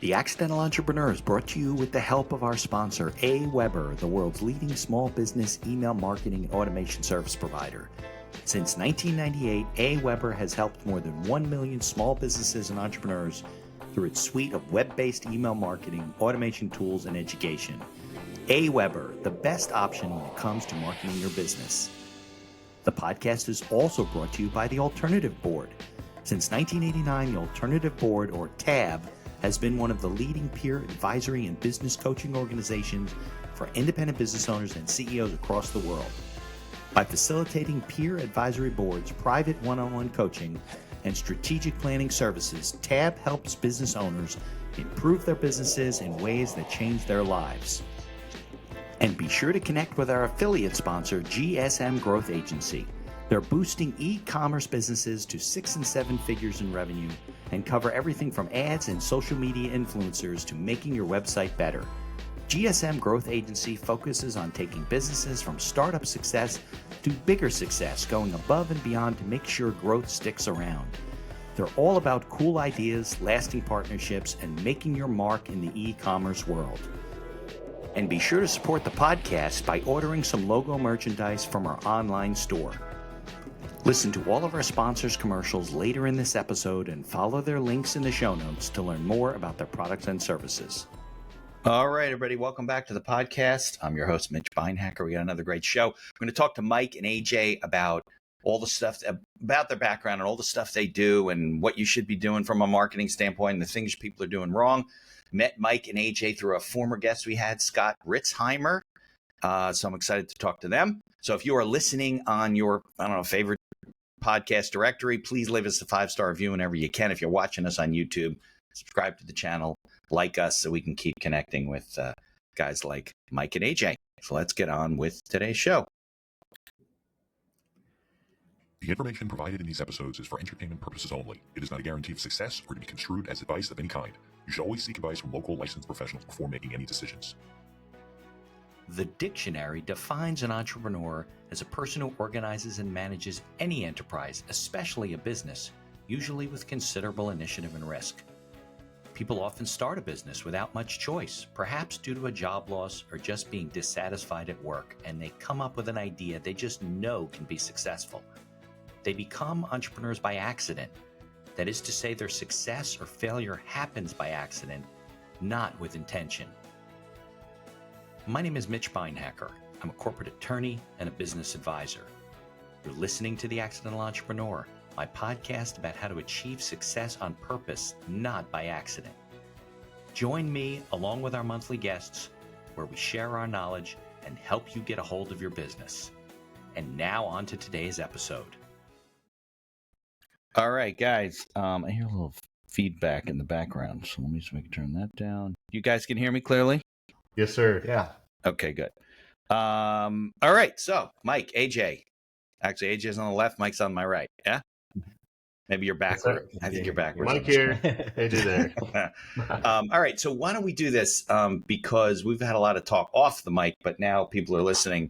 The Accidental Entrepreneur is brought to you with the help of our sponsor, AWeber, the world's leading small business email marketing and automation service provider. Since 1998, AWeber has helped more than 1 million small businesses and entrepreneurs through its suite of web-based email marketing, automation tools, and education. AWeber, the best option when it comes to marketing your business. The podcast is also brought to you by the Alternative Board. Since 1989, the Alternative Board, or TAB, has been one of the leading peer advisory and business coaching organizations for independent business owners and CEOs across the world. By facilitating peer advisory boards, private one-on-one coaching, and strategic planning services, TAB helps business owners improve their businesses in ways that change their lives. And be sure to connect with our affiliate sponsor, GSM Growth Agency. They're boosting e-commerce businesses to 6 and 7 figures in revenue and cover everything from ads and social media influencers to making your website better. GSM Growth Agency focuses on taking businesses from startup success to bigger success, going above and beyond to make sure growth sticks around. They're all about cool ideas, lasting partnerships, and making your mark in the e-commerce world. And be sure to support the podcast by ordering some logo merchandise from our online store. Listen to all of our sponsors' commercials later in this episode and follow their links in the show notes to learn more about their products and services. All right, everybody, welcome back to the podcast. I'm your host, Mitch Beinhacker. We got another great show. We're going to talk to Mike and AJ about all the stuff, about their background and all the stuff they do and what you should be doing from a marketing standpoint and the things people are doing wrong. Met Mike and AJ through a former guest we had, Scott Ritzheimer. So I'm excited to talk to them. So if you are listening on your, favorite podcast directory, please leave us a 5-star review whenever you can. If you're watching us on YouTube, subscribe to the channel, like us, so we can keep connecting with guys like Mike and AJ. So let's get on with today's show. The information provided in these episodes is for entertainment purposes only. It is not a guarantee of success or to be construed as advice of any kind. You should always seek advice from local licensed professionals before making any decisions. The dictionary defines an entrepreneur as a person who organizes and manages any enterprise, especially a business, usually with considerable initiative and risk. People often start a business without much choice, perhaps due to a job loss or just being dissatisfied at work, and they come up with an idea they just know can be successful. They become entrepreneurs by accident. That is to say, their success or failure happens by accident, not with intention. My name is Mitch Beinhacker. I'm a corporate attorney and a business advisor. You're listening to The Accidental Entrepreneur, my podcast about how to achieve success on purpose, not by accident. Join me along with our monthly guests, where we share our knowledge and help you get a hold of your business. And now on to today's episode. All right, guys. I hear a little feedback in the background, so let me just turn that down. You guys can hear me clearly? Yes, sir. Yeah. Okay, good. All right. So, Mike, AJ. Actually, AJ's on the left. Mike's on my right. Yeah? Maybe you're backward. Yes, I think you're backwards. Mike here. AJ there. All right. So why don't we do this? Because we've had a lot of talk off the mic, but now people are listening.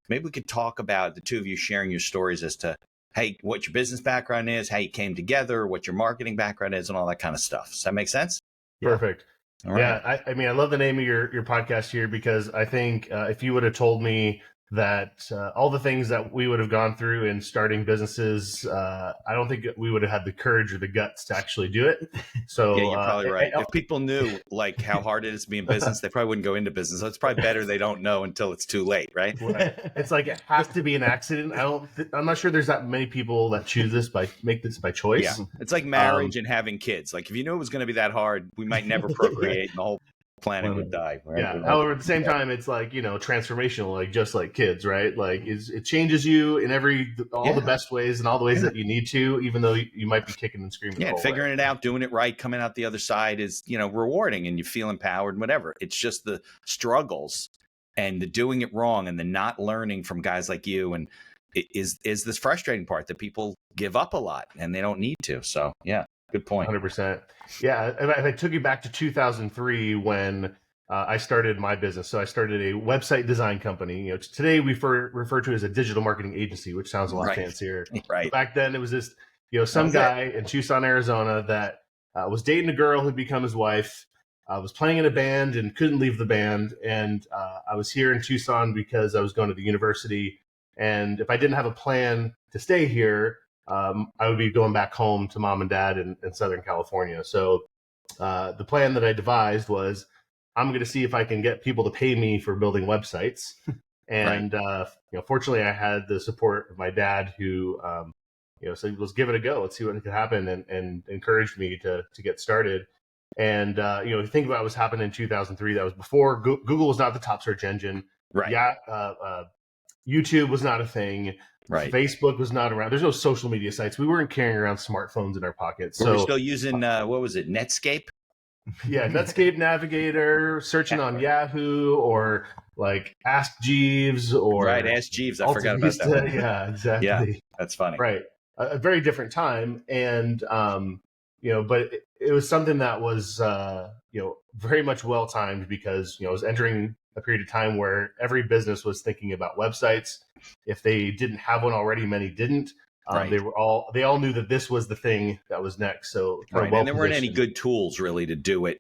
Maybe we could talk about the two of you sharing your stories as to, hey, what your business background is, how you came together, what your marketing background is, and all that kind of stuff. Does that make sense? Perfect. All right. Yeah. I mean, I love the name of your podcast here because I think if you would have told me that all the things that we would have gone through in starting businesses, I don't think we would have had the courage or the guts to actually do it. So yeah, you're probably right. If people knew like how hard it is to be in business, they probably wouldn't go into business. So it's probably better they don't know until it's too late, right? It's like it has to be an accident. I'm not sure there's that many people that make this by choice. Yeah, it's like marriage and having kids. Like if you knew it was going to be that hard, we might never procreate, and the whole planet would die. Right? Yeah. However, at the same time, it's like, transformational, like just like kids, right? Like it changes you in all the best ways and all the ways that you need to, even though you might be kicking and screaming. Yeah, figuring it out, doing it right, coming out the other side is, rewarding and you feel empowered and whatever. It's just the struggles and the doing it wrong and the not learning from guys like you. And it is this frustrating part that people give up a lot and they don't need to. So, yeah. Good point. 100%. Yeah. If I took you back to 2003 when I started my business. So I started a website design company. Today we refer to as a digital marketing agency, which sounds a lot fancier. Right. But back then it was this, some guy in Tucson, Arizona that was dating a girl who'd become his wife. I was playing in a band and couldn't leave the band. And I was here in Tucson because I was going to the university. And if I didn't have a plan to stay here, I would be going back home to mom and dad in Southern California. So the plan that I devised was I'm going to see if I can get people to pay me for building websites. And, fortunately, I had the support of my dad who, said, let's give it a go. Let's see what could happen, and encouraged me to get started. And, think about what was happening in 2003. That was before Google was not the top search engine. Right. Yeah. YouTube was not a thing. Right. Facebook was not around. There's no social media sites. We weren't carrying around smartphones in our pockets. So we're still using, what was it, Netscape? Yeah, Netscape Navigator, searching on Yahoo, or like Ask Jeeves, or right, Ask Jeeves. I forgot about that one. Yeah, exactly. Yeah, that's funny. Right, a very different time, and but it was something that was very much well timed, because I was entering a period of time where every business was thinking about websites. If they didn't have one already, many didn't. Right. They all knew that this was the thing that was next. So right. And there weren't any good tools really to do it,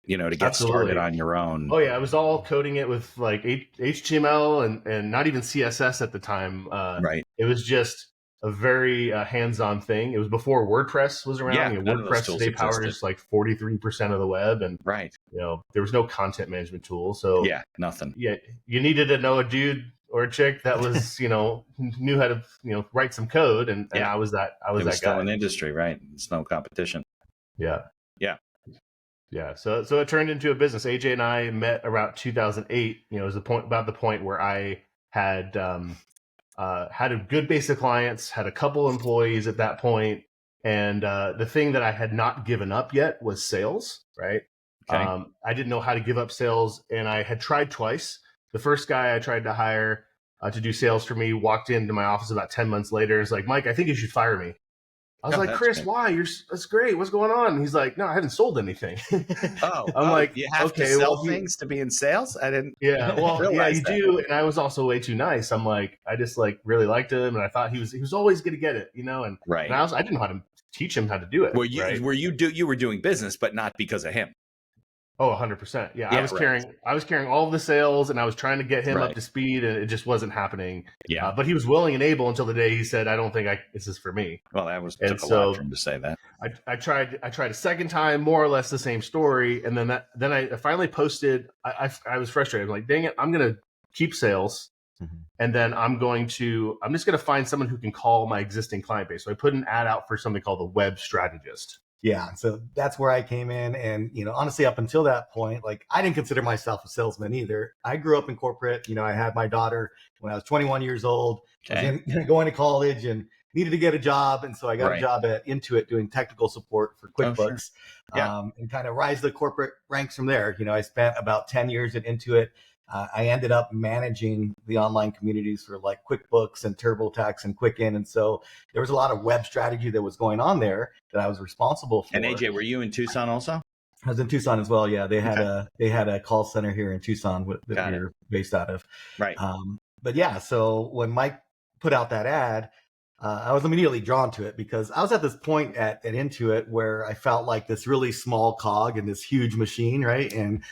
to get started on your own. Oh yeah, I was all coding it with like HTML and not even CSS at the time. Right. It was just a very hands-on thing. It was before WordPress was around. Yeah, WordPress today powers like 43% of the web, and right. There was no content management tool. So yeah, nothing. Yeah, you needed to know a dude or a chick that was, knew how to, write some code. And I was that guy. Still in the industry, right? It's no competition. Yeah. Yeah. Yeah. So it turned into a business. AJ and I met around 2008, it was about the point where I had, had a good base of clients, had a couple employees at that point. And the thing that I had not given up yet was sales, right? Okay. I didn't know how to give up sales, and I had tried twice. The first guy I tried to hire to do sales for me walked into my office about 10 months later and was like, Mike, I think you should fire me. I was like, Chris, why? That's great. What's going on? And he's like, no, I haven't sold anything. I'm like, you have to sell things to be in sales? I didn't. Yeah, well, yeah, you do. And I was also way too nice. I'm like, I just really liked him, and I thought he was always going to get it, And right. And I didn't know how to teach him how to do it. You were doing business, but not because of him. Oh, 100%. Yeah, I was carrying all of the sales, and I was trying to get him up to speed, and it just wasn't happening. Yeah. But he was willing and able until the day he said, I don't think this is for me. Well, that took a lot for him to say that. I tried a second time, more or less the same story. And then I finally posted, I was frustrated. I'm like, dang it, I'm going to keep sales. Mm-hmm. And then I'm just going to find someone who can call my existing client base. So I put an ad out for something called the Web Strategist. Yeah. So that's where I came in. And, honestly, up until that point, I didn't consider myself a salesman either. I grew up in corporate. I had my daughter when I was 21 years old. I was going to college and needed to get a job. And so I got a job at Intuit doing technical support for QuickBooks. And kind of rise the corporate ranks from there. I spent about 10 years at Intuit. I ended up managing the online communities for QuickBooks and TurboTax and Quicken. And so there was a lot of web strategy that was going on there that I was responsible for. And AJ, were you in Tucson also? I was in Tucson as well. Yeah. They had a call center here in Tucson that we were based out of. Right. But yeah, so when Mike put out that ad, I was immediately drawn to it because I was at this point at Intuit where I felt like this really small cog in this huge machine. Right. And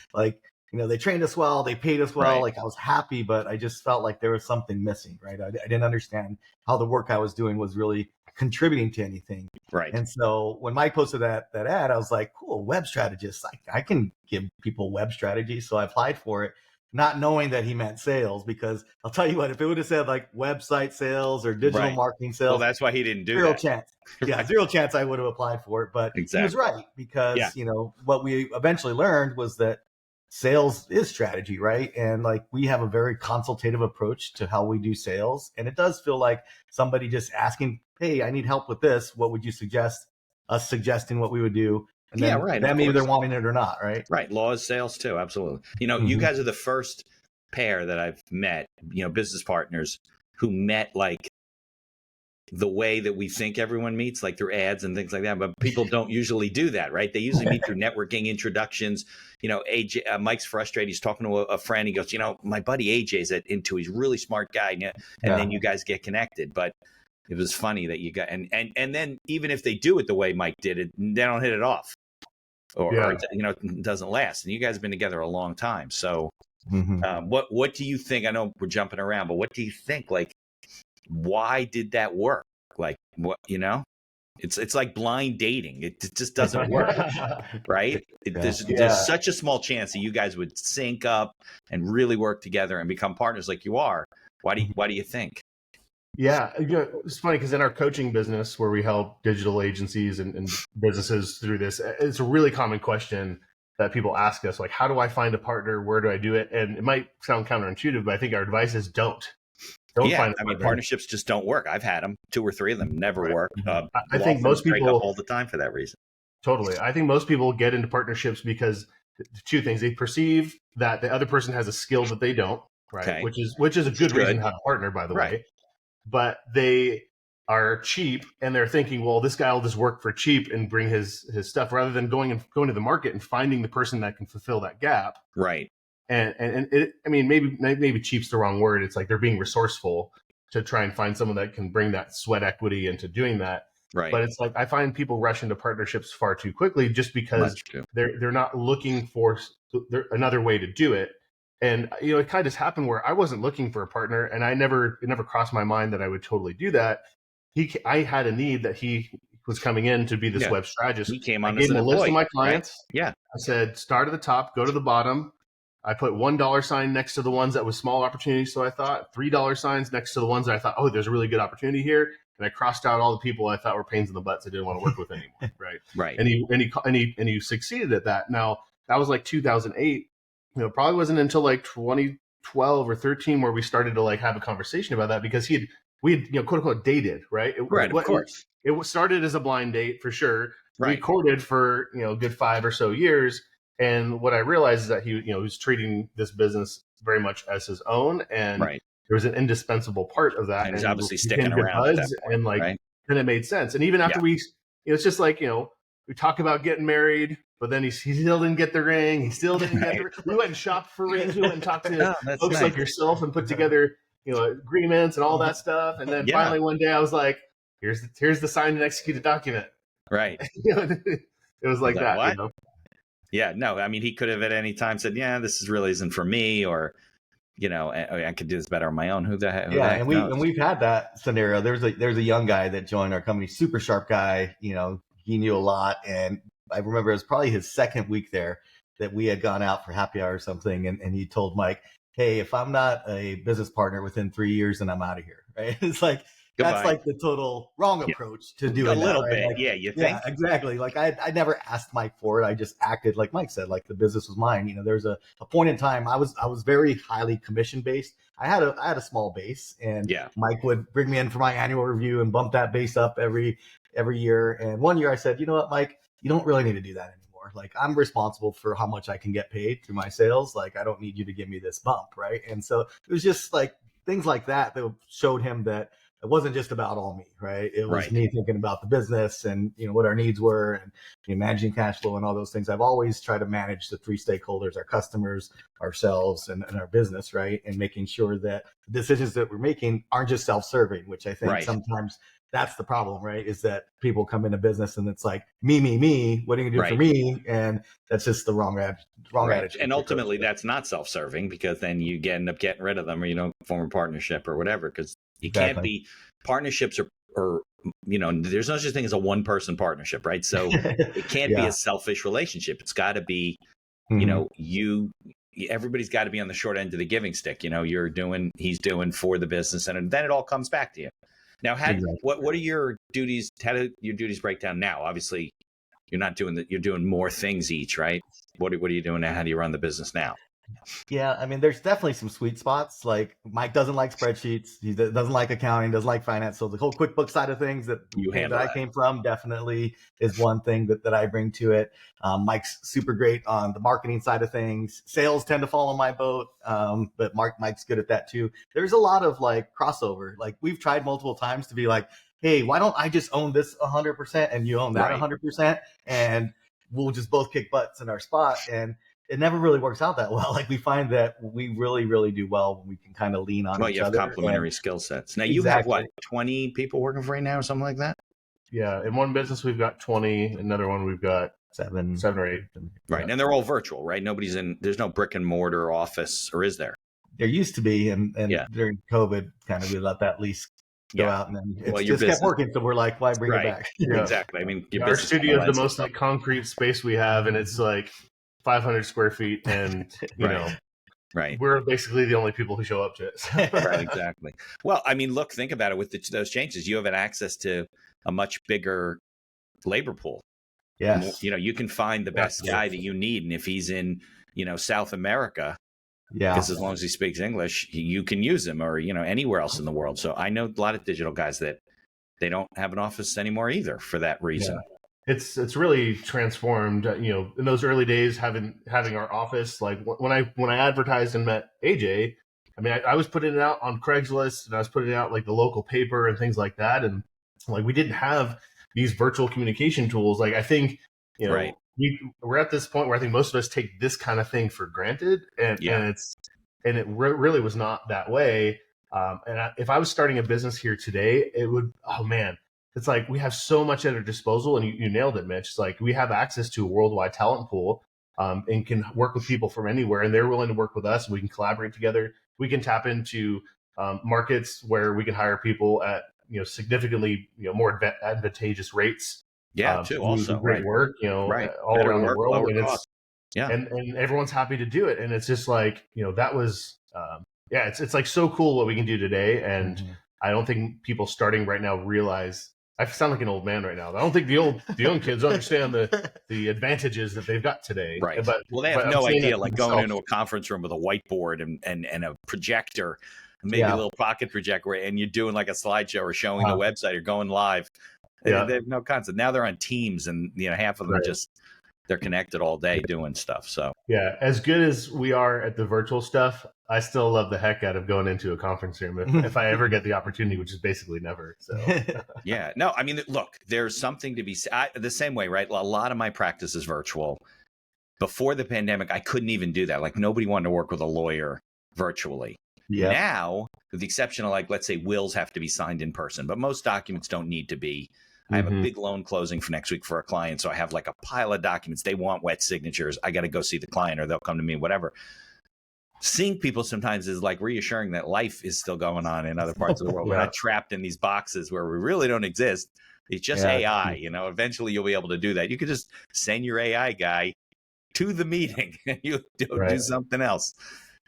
they trained us well, they paid us well. I was happy, but I just felt like there was something missing, right? I didn't understand how the work I was doing was really contributing to anything. Right. And so when Mike posted that ad, I was like, cool, web strategist. I can give people web strategy. So I applied for it, not knowing that he meant sales, because I'll tell you what, if it would have said website sales or digital marketing sales. Well, that's why he didn't do zero that. Chance. Yeah, zero chance I would have applied for it. But he was right, because, what we eventually learned was that sales is strategy, right? And we have a very consultative approach to how we do sales. And it does feel like somebody just asking, hey, I need help with this. What would you suggest? Us suggesting what we would do. And then them either wanting it or not, right? Right. Law is sales too. Absolutely. You guys are the first pair that I've met, business partners who met the way that we think everyone meets, through ads and things like that. But people don't usually do that, right? They usually meet through networking, introductions. AJ, Mike's frustrated. He's talking to a friend. He goes, my buddy AJ's at Intuit. He's a really smart guy. And then you guys get connected. But it was funny that you got, and then even if they do it the way Mike did it, they don't hit it off. or it doesn't last. And you guys have been together a long time. So what do you think? I know we're jumping around, but what do you think? Like, why did that work? Like, what, it's like blind dating. It just doesn't work, right? There's such a small chance that you guys would sync up and really work together and become partners like you are. Why do you think? Yeah, it's funny because in our coaching business, where we help digital agencies and businesses through this, it's a really common question that people ask us, like, how do I find a partner? Where do I do it? And it might sound counterintuitive, but I think our advice is don't find a partner. I mean, partnerships just don't work. I've had them, 2 or 3 of them never work. I think most people break up all the time for that reason. Totally. I think most people get into partnerships because 2 things: they perceive that the other person has a skill that they don't, right? Okay. Which is a good reason to have a partner, by the way. But they are cheap, and they're thinking, well, this guy will just work for cheap and bring his stuff, rather than going to the market and finding the person that can fulfill that gap. Right. And it, I mean, maybe cheap's the wrong word. It's like they're being resourceful to try and find someone that can bring that sweat equity into doing that. Right. But it's like I find people rush into partnerships far too quickly just because they're not looking for another way to do it. And it kind of just happened where I wasn't looking for a partner, and it never crossed my mind that I would totally do that. I had a need that he was coming in to be this web strategist. He came on I gave him a list of my clients. Right? Yeah. I said, start at the top, go to the bottom. I put $1 sign next to the ones that was small opportunities. So I thought $3 signs next to the ones that I thought, oh, there's a really good opportunity here. And I crossed out all the people I thought were pains in the butts I didn't want to work with anymore. Right. Right. And he succeeded at that. Now that was like 2008. Probably wasn't until like 2012 or 13 where we started to like have a conversation about that, because we had quote unquote dated, right? Of course. It started as a blind date for sure. Right. We courted for a good 5 or so years, and what I realized is that he was treating this business very much as his own, and there was an indispensable part of that. And he's obviously sticking around at that point, and then it made sense. And even after it's just like we talk about getting married, but then he still didn't get the ring. He still didn't get the ring. We went and shopped for rings. We went and talked to folks like yourself and put together agreements and all that stuff. And then finally one day I was like, here's the signed and executed document. Right. It was like that. What? Yeah, no, I mean, he could have at any time said, yeah, this really isn't for me, or, I could do this better on my own. Who the heck and knows? we've had that scenario. There's a young guy that joined our company, super sharp guy. He knew a lot, and I remember it was probably his second week there that we had gone out for happy hour or something, and he told Mike, hey, if I'm not a business partner within 3 years, then I'm out of here. Right? It's like, goodbye. That's like the total wrong approach to doing a little that, bit. Right? Like, you think? Yeah, exactly. Like I never asked Mike for it. I just acted like Mike said, like the business was mine. There's a point in time I was very highly commission based. I had a small base, and Mike would bring me in for my annual review and bump that base up every year. And one year I said, you know what, Mike, you don't really need to do that anymore. Like, I'm responsible for how much I can get paid through my sales. Like, I don't need you to give me this bump. Right. And so it was just like things like that showed him that it wasn't just about all me, right? It was me thinking about the business and, what our needs were, and managing cash flow and all those things. I've always tried to manage the 3 stakeholders: our customers, ourselves, and our business, right? And making sure that the decisions that we're making aren't just self-serving, which I think sometimes that's the problem, right? Is that people come into business and it's like, me, what are you gonna do for me? And that's just the wrong attitude. And ultimately that's not self-serving, because then you end up getting rid of them, or form a partnership or whatever, because you can't be partnerships or there's no such thing as a one-person partnership, right? So it can't be a selfish relationship. It's got to be, everybody's got to be on the short end of the giving stick. He's doing for the business, and then it all comes back to you. Now, what are your duties? How do your duties break down now? Obviously, you're not doing that. You're doing more things each, right? What are you doing now? How do you run the business now? Yeah, I mean, there's definitely some sweet spots. Like, Mike doesn't like spreadsheets. He doesn't like accounting, doesn't like finance. So the whole QuickBooks side of things that I came from definitely is one thing that I bring to it. Mike's super great on the marketing side of things. Sales tend to fall on my boat, but Mike's good at that too. There's a lot of like crossover. Like, we've tried multiple times to be like, hey, why don't I just own this 100% and you own that 100%, and we'll just both kick butts in our spot. And it never really works out that well. Like, we find that we really, really do well when we can kind of lean on each other. Well, you have complementary skill sets. Now, you have 20 people working for you now or something like that? Yeah. In one business, we've got 20. Another one, we've got 7 or 8. Right. Yeah. And they're all virtual, right? There's no brick and mortar office, or is there? There used to be, and Yeah. during COVID, kind of we let that lease go out, and then it's Well, your just kept business- working. So we're like, why bring it Right. back? Yeah. Exactly. I mean, your Our business studio is the lends most itself. like concrete space we have, and it's like 500 square feet, and you Right. know, Right. we're basically the only people who show up to it. Right. Exactly. Well, I mean, look, think about it. With those changes, you have access to a much bigger labor pool. Yes. You know, you can find the best guy that you need, and if he's in, South America, Yeah. because as long as he speaks English, you can use him, or anywhere else in the world. So I know a lot of digital guys that they don't have an office anymore either for that reason. Yeah. It's really transformed. In those early days, having our office, like when I advertised and met AJ, I mean, I was putting it out on Craigslist, and I was putting it out like the local paper and things like that, and like we didn't have these virtual communication tools. Like I think Right. we're at this point where I think most of us take this kind of thing for granted, and it really was not that way. If I was starting a business here today, it would, oh man, it's like we have so much at our disposal, and you nailed it, Mitch. It's like we have access to a worldwide talent pool, and can work with people from anywhere, and they're willing to work with us. We can collaborate together. We can tap into markets where we can hire people at significantly more advantageous rates. Yeah, too. Also, great right. work, Right. all Better around work, the world, lower and it's cost. Yeah. and everyone's happy to do it, and it's just like that was it's like so cool what we can do today, and I don't think people starting right now realize. I sound like an old man right now. I don't think the young kids understand the advantages that they've got today. Right. But they have I'm no saying idea, that like myself. going into a conference room with a whiteboard and a projector, maybe a little pocket projector, and you're doing like a slideshow or showing the website or going live. Yeah. They have no concept. Now they're on Teams, and half of them they're connected all day doing stuff. So yeah, as good as we are at the virtual stuff, I still love the heck out of going into a conference room if I ever get the opportunity, which is basically never. So yeah, no, I mean, look, there's something to be the same way, right? A lot of my practice is virtual. Before the pandemic, I couldn't even do that. Like nobody wanted to work with a lawyer virtually. Yeah. Now, with the exception of like, let's say wills have to be signed in person, but most documents don't need to be. I have a big loan closing for next week for a client. So I have like a pile of documents. They want wet signatures. I got to go see the client, or they'll come to me, whatever. Seeing people sometimes is like reassuring that life is still going on in other parts of the world. We're not trapped in these boxes where we really don't exist. It's just AI, eventually you'll be able to do that. You could just send your AI guy to the meeting and you do something else,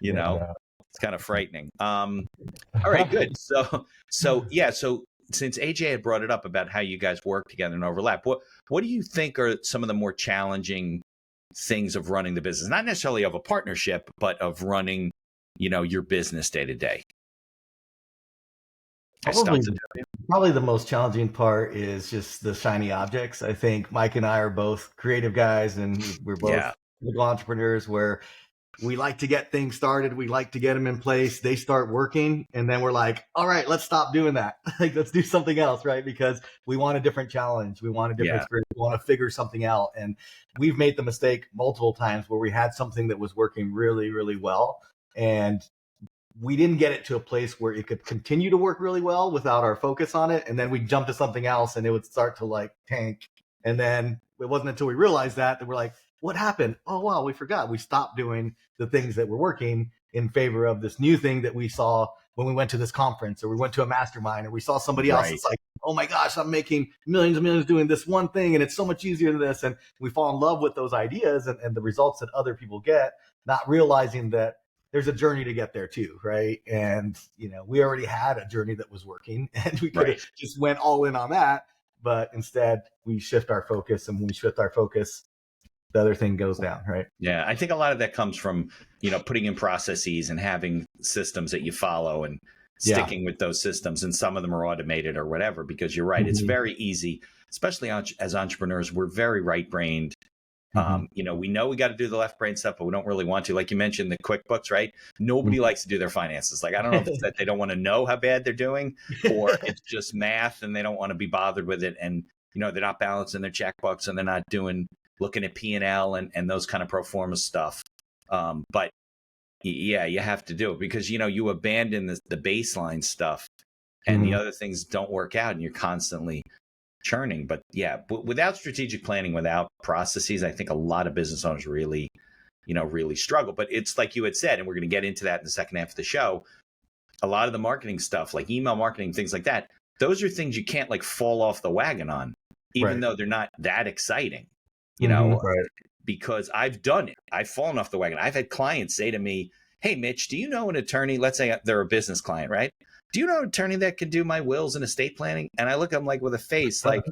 It's kind of frightening. All right, good. So since AJ had brought it up about how you guys work together and overlap, what do you think are some of the more challenging things of running the business? Not necessarily of a partnership, but of running, your business day to day. Probably the most challenging part is just the shiny objects. I think Mike and I are both creative guys, and we're both little entrepreneurs where we like to get things started. We like to get them in place. They start working, and then we're like, all right, let's stop doing that. Like, let's do something else, right? Because we want a different challenge. We want a different experience. We want to figure something out. And we've made the mistake multiple times where we had something that was working really, really well, and we didn't get it to a place where it could continue to work really well without our focus on it. And then we jump to something else and it would start to like tank. And then it wasn't until we realized that we're like, what happened? Oh, wow, we forgot. We stopped doing the things that were working in favor of this new thing that we saw when we went to this conference, or we went to a mastermind, or we saw somebody else. It's like, oh my gosh, I'm making millions and millions doing this one thing, and it's so much easier than this. And we fall in love with those ideas and the results that other people get, not realizing that there's a journey to get there too, right? And, we already had a journey that was working, and we could have just went all in on that. But instead, we shift our focus, and when we shift our focus, the other thing goes down, right? Yeah, I think a lot of that comes from, putting in processes and having systems that you follow and sticking with those systems. And some of them are automated or whatever, because you're right. It's very easy, especially as entrepreneurs, we're very right-brained. We know we got to do the left brain stuff, but we don't really want to. Like you mentioned, the QuickBooks, right? Nobody likes to do their finances. Like, I don't know if it's that they don't want to know how bad they're doing, or it's just math and they don't want to be bothered with it. And, they're not balancing their checkbooks, and they're not looking at P&L and those kind of pro forma stuff. But yeah, you have to do it because, you abandon the baseline stuff and the other things don't work out, and you're constantly churning. But yeah, without strategic planning, without processes, I think a lot of business owners really, really struggle. But it's like you had said, and we're going to get into that in the second half of the show. A lot of the marketing stuff, like email marketing, things like that, those are things you can't like fall off the wagon on, even though they're not that exciting, because I've done it. I've fallen off the wagon. I've had clients say to me, hey, Mitch, do you know an attorney? Let's say they're a business client, right? Do you know an attorney that can do my wills and estate planning? And I look at them like with a face like,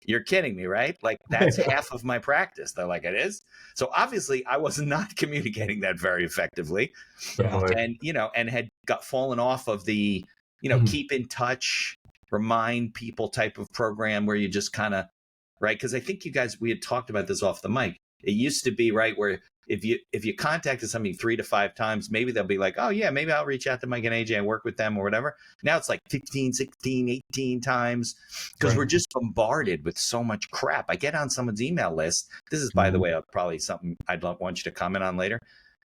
you're kidding me, right? Like that's half of my practice. They're like, it is. So obviously I was not communicating that very effectively, and and had fallen off of the keep in touch, remind people type of program where you just kind of because I think we had talked about this off the mic. It used to be where if you contacted somebody 3 to 5 times, maybe they'll be like, oh yeah, maybe I'll reach out to Mike and AJ and work with them or whatever. Now it's like 15, 16, 18 times because we're just bombarded with so much crap. I get on someone's email list. This is, by the way, probably something I'd want you to comment on later.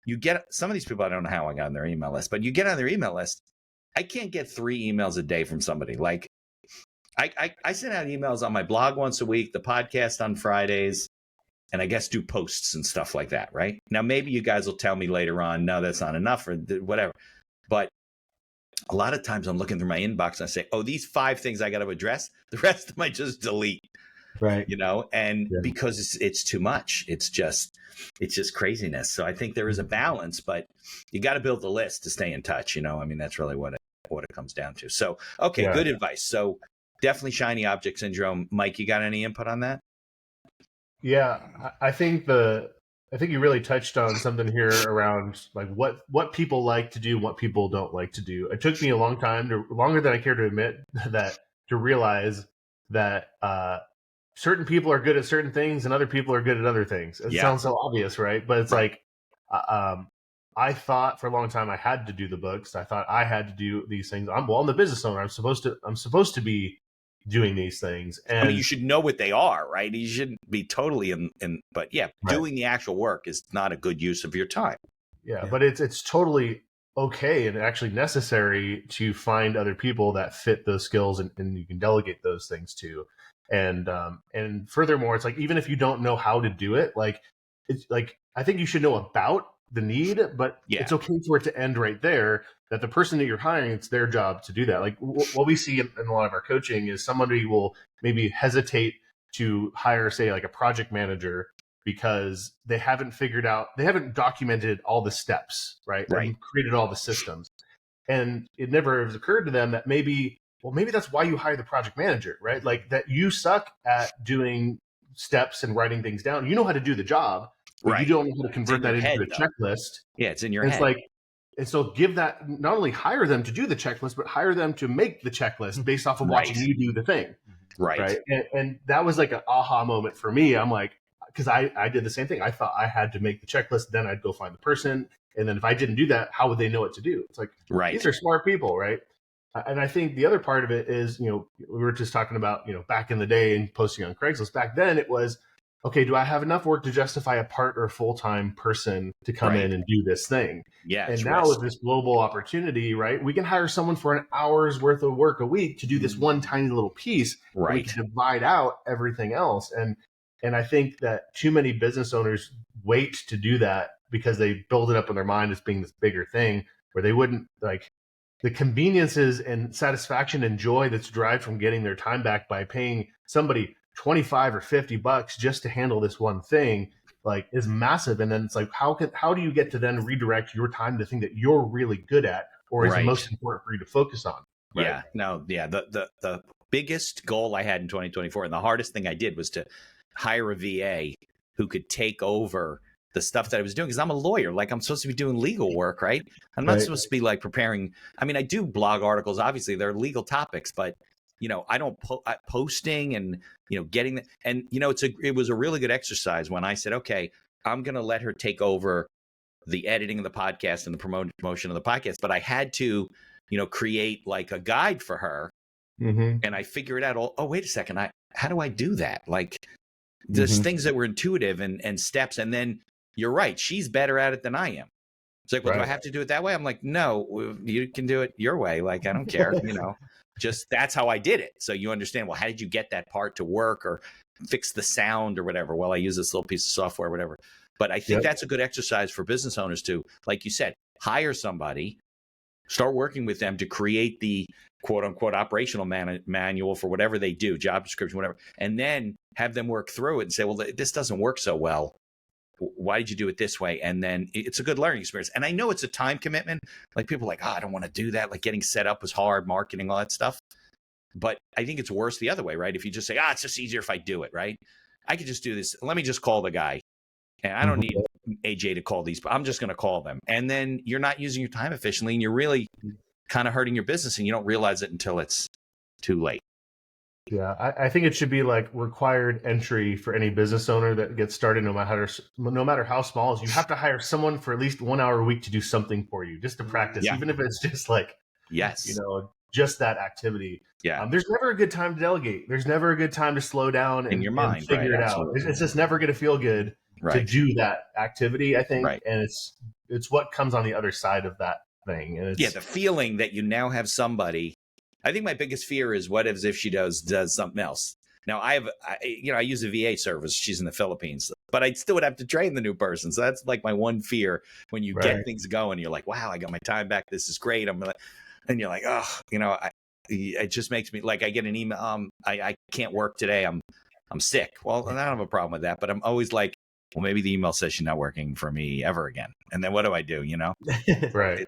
You get some of these people, I don't know how I got on their email list, but you get on their email list. I can't get 3 emails a day from somebody. Like I send out emails on my blog once a week, the podcast on Fridays, and I guess do posts and stuff like that, right? Now, maybe you guys will tell me later on, no, that's not enough or whatever. But a lot of times I'm looking through my inbox and I say, oh, these 5 things I got to address. The rest of them I just delete, and because it's too much. It's just craziness. So I think there is a balance, but you got to build the list to stay in touch. I mean, that's really what it comes down to. So, okay, good advice. So definitely shiny object syndrome. Mike, you got any input on that? Yeah, I think you really touched on something here around like what people like to do and what people don't like to do. It took me a long time, longer than I care to admit, to realize that certain people are good at certain things and other people are good at other things. It sounds so obvious, right? But it's like I thought for a long time I had to do the books. I thought I had to do these things. I'm the business owner. I'm supposed to be doing these things, and I mean, you should know what they are, right? You shouldn't be totally but doing the actual work is not a good use of your time. But it's totally okay and actually necessary to find other people that fit those skills and you can delegate those things to. And furthermore, it's like, even if you don't know how to do it, like it's like, I think you should know about the need, but it's okay for it to end right there, that the person that you're hiring, it's their job to do that. Like what we see in a lot of our coaching is somebody will maybe hesitate to hire, say, like a project manager because they haven't documented all the steps, right? And created all the systems. And it never has occurred to them that maybe that's why you hire the project manager, right? Like that you suck at doing steps and writing things down. You know how to do the job, but you don't know how to convert that into a checklist. Yeah, it's in your head. And so give that, not only hire them to do the checklist, but hire them to make the checklist based off of watching you do the thing. Right. And that was like an aha moment for me. I'm like, because I did the same thing. I thought I had to make the checklist, then I'd go find the person. And then if I didn't do that, how would they know what to do? It's like, these are smart people, right? And I think the other part of it is, we were just talking about, back in the day and posting on Craigslist. Back then it was, okay, do I have enough work to justify a part or full-time person to come in and do this thing? Yeah. And now with this global opportunity, right, we can hire someone for an hour's worth of work a week to do this one tiny little piece. Right. We can divide out everything else. And I think that too many business owners wait to do that because they build it up in their mind as being this bigger thing, where they wouldn't, like, the conveniences and satisfaction and joy that's derived from getting their time back by paying somebody $25 or $50 just to handle this one thing, like, is massive. And then it's like, how do you get to then redirect your time to the thing that you're really good at, or is the most important for you to focus on? Right? Yeah, no, yeah. The biggest goal I had in 2024, and the hardest thing I did, was to hire a VA who could take over the stuff that I was doing, because I'm a lawyer. Like, I'm supposed to be doing legal work, right? I'm not supposed to be like preparing. I mean, I do blog articles. Obviously, they're legal topics, but I don't posting and getting the, and it was a really good exercise when I said, okay, I'm going to let her take over the editing of the podcast and the promotion of the podcast, but I had to create like a guide for her, and I figured out, oh, wait a second, how do I do that? Like, there's things that were intuitive and steps, and then you're right, she's better at it than I am. It's like, well, do I have to do it that way? I'm like, no, you can do it your way. Like, I don't care, just that's how I did it. So you understand, well, how did you get that part to work or fix the sound or whatever? Well, I use this little piece of software or whatever. But I think that's a good exercise for business owners to, like you said, hire somebody, start working with them to create the quote unquote operational manual for whatever they do, job description, whatever, and then have them work through it and say, well, this doesn't work so well. Why did you do it this way? And then it's a good learning experience. And I know it's a time commitment. Like people are like, I don't want to do that. Like getting set up was hard, marketing, all that stuff. But I think it's worse the other way, right? If you just say, it's just easier if I do it, right? I could just do this. Let me just call the guy. And I don't need AJ to call these, but I'm just going to call them. And then you're not using your time efficiently and you're really kind of hurting your business and you don't realize it until it's too late. Yeah, I think it should be like required entry for any business owner that gets started, no matter how small, is you have to hire someone for at least 1 hour a week to do something for you, just to practice, even if it's just like, just that activity. Yeah. There's never a good time to delegate. There's never a good time to slow down in your mind, and figure it out. It's just never going to feel good to do that activity, I think. And it's what comes on the other side of that thing. And the feeling that you now have somebody. I think my biggest fear is what if she does something else. Now I use a VA service. She's in the Philippines, but I still would have to train the new person. So that's like my one fear when you get things going. You're like, wow, I got my time back. This is great. And you're like, it just makes me like, I get an email. I can't work today. I'm sick. Well, I don't have a problem with that, but I'm always like, well, maybe the email says she's not working for me ever again. And then what do I do? Right.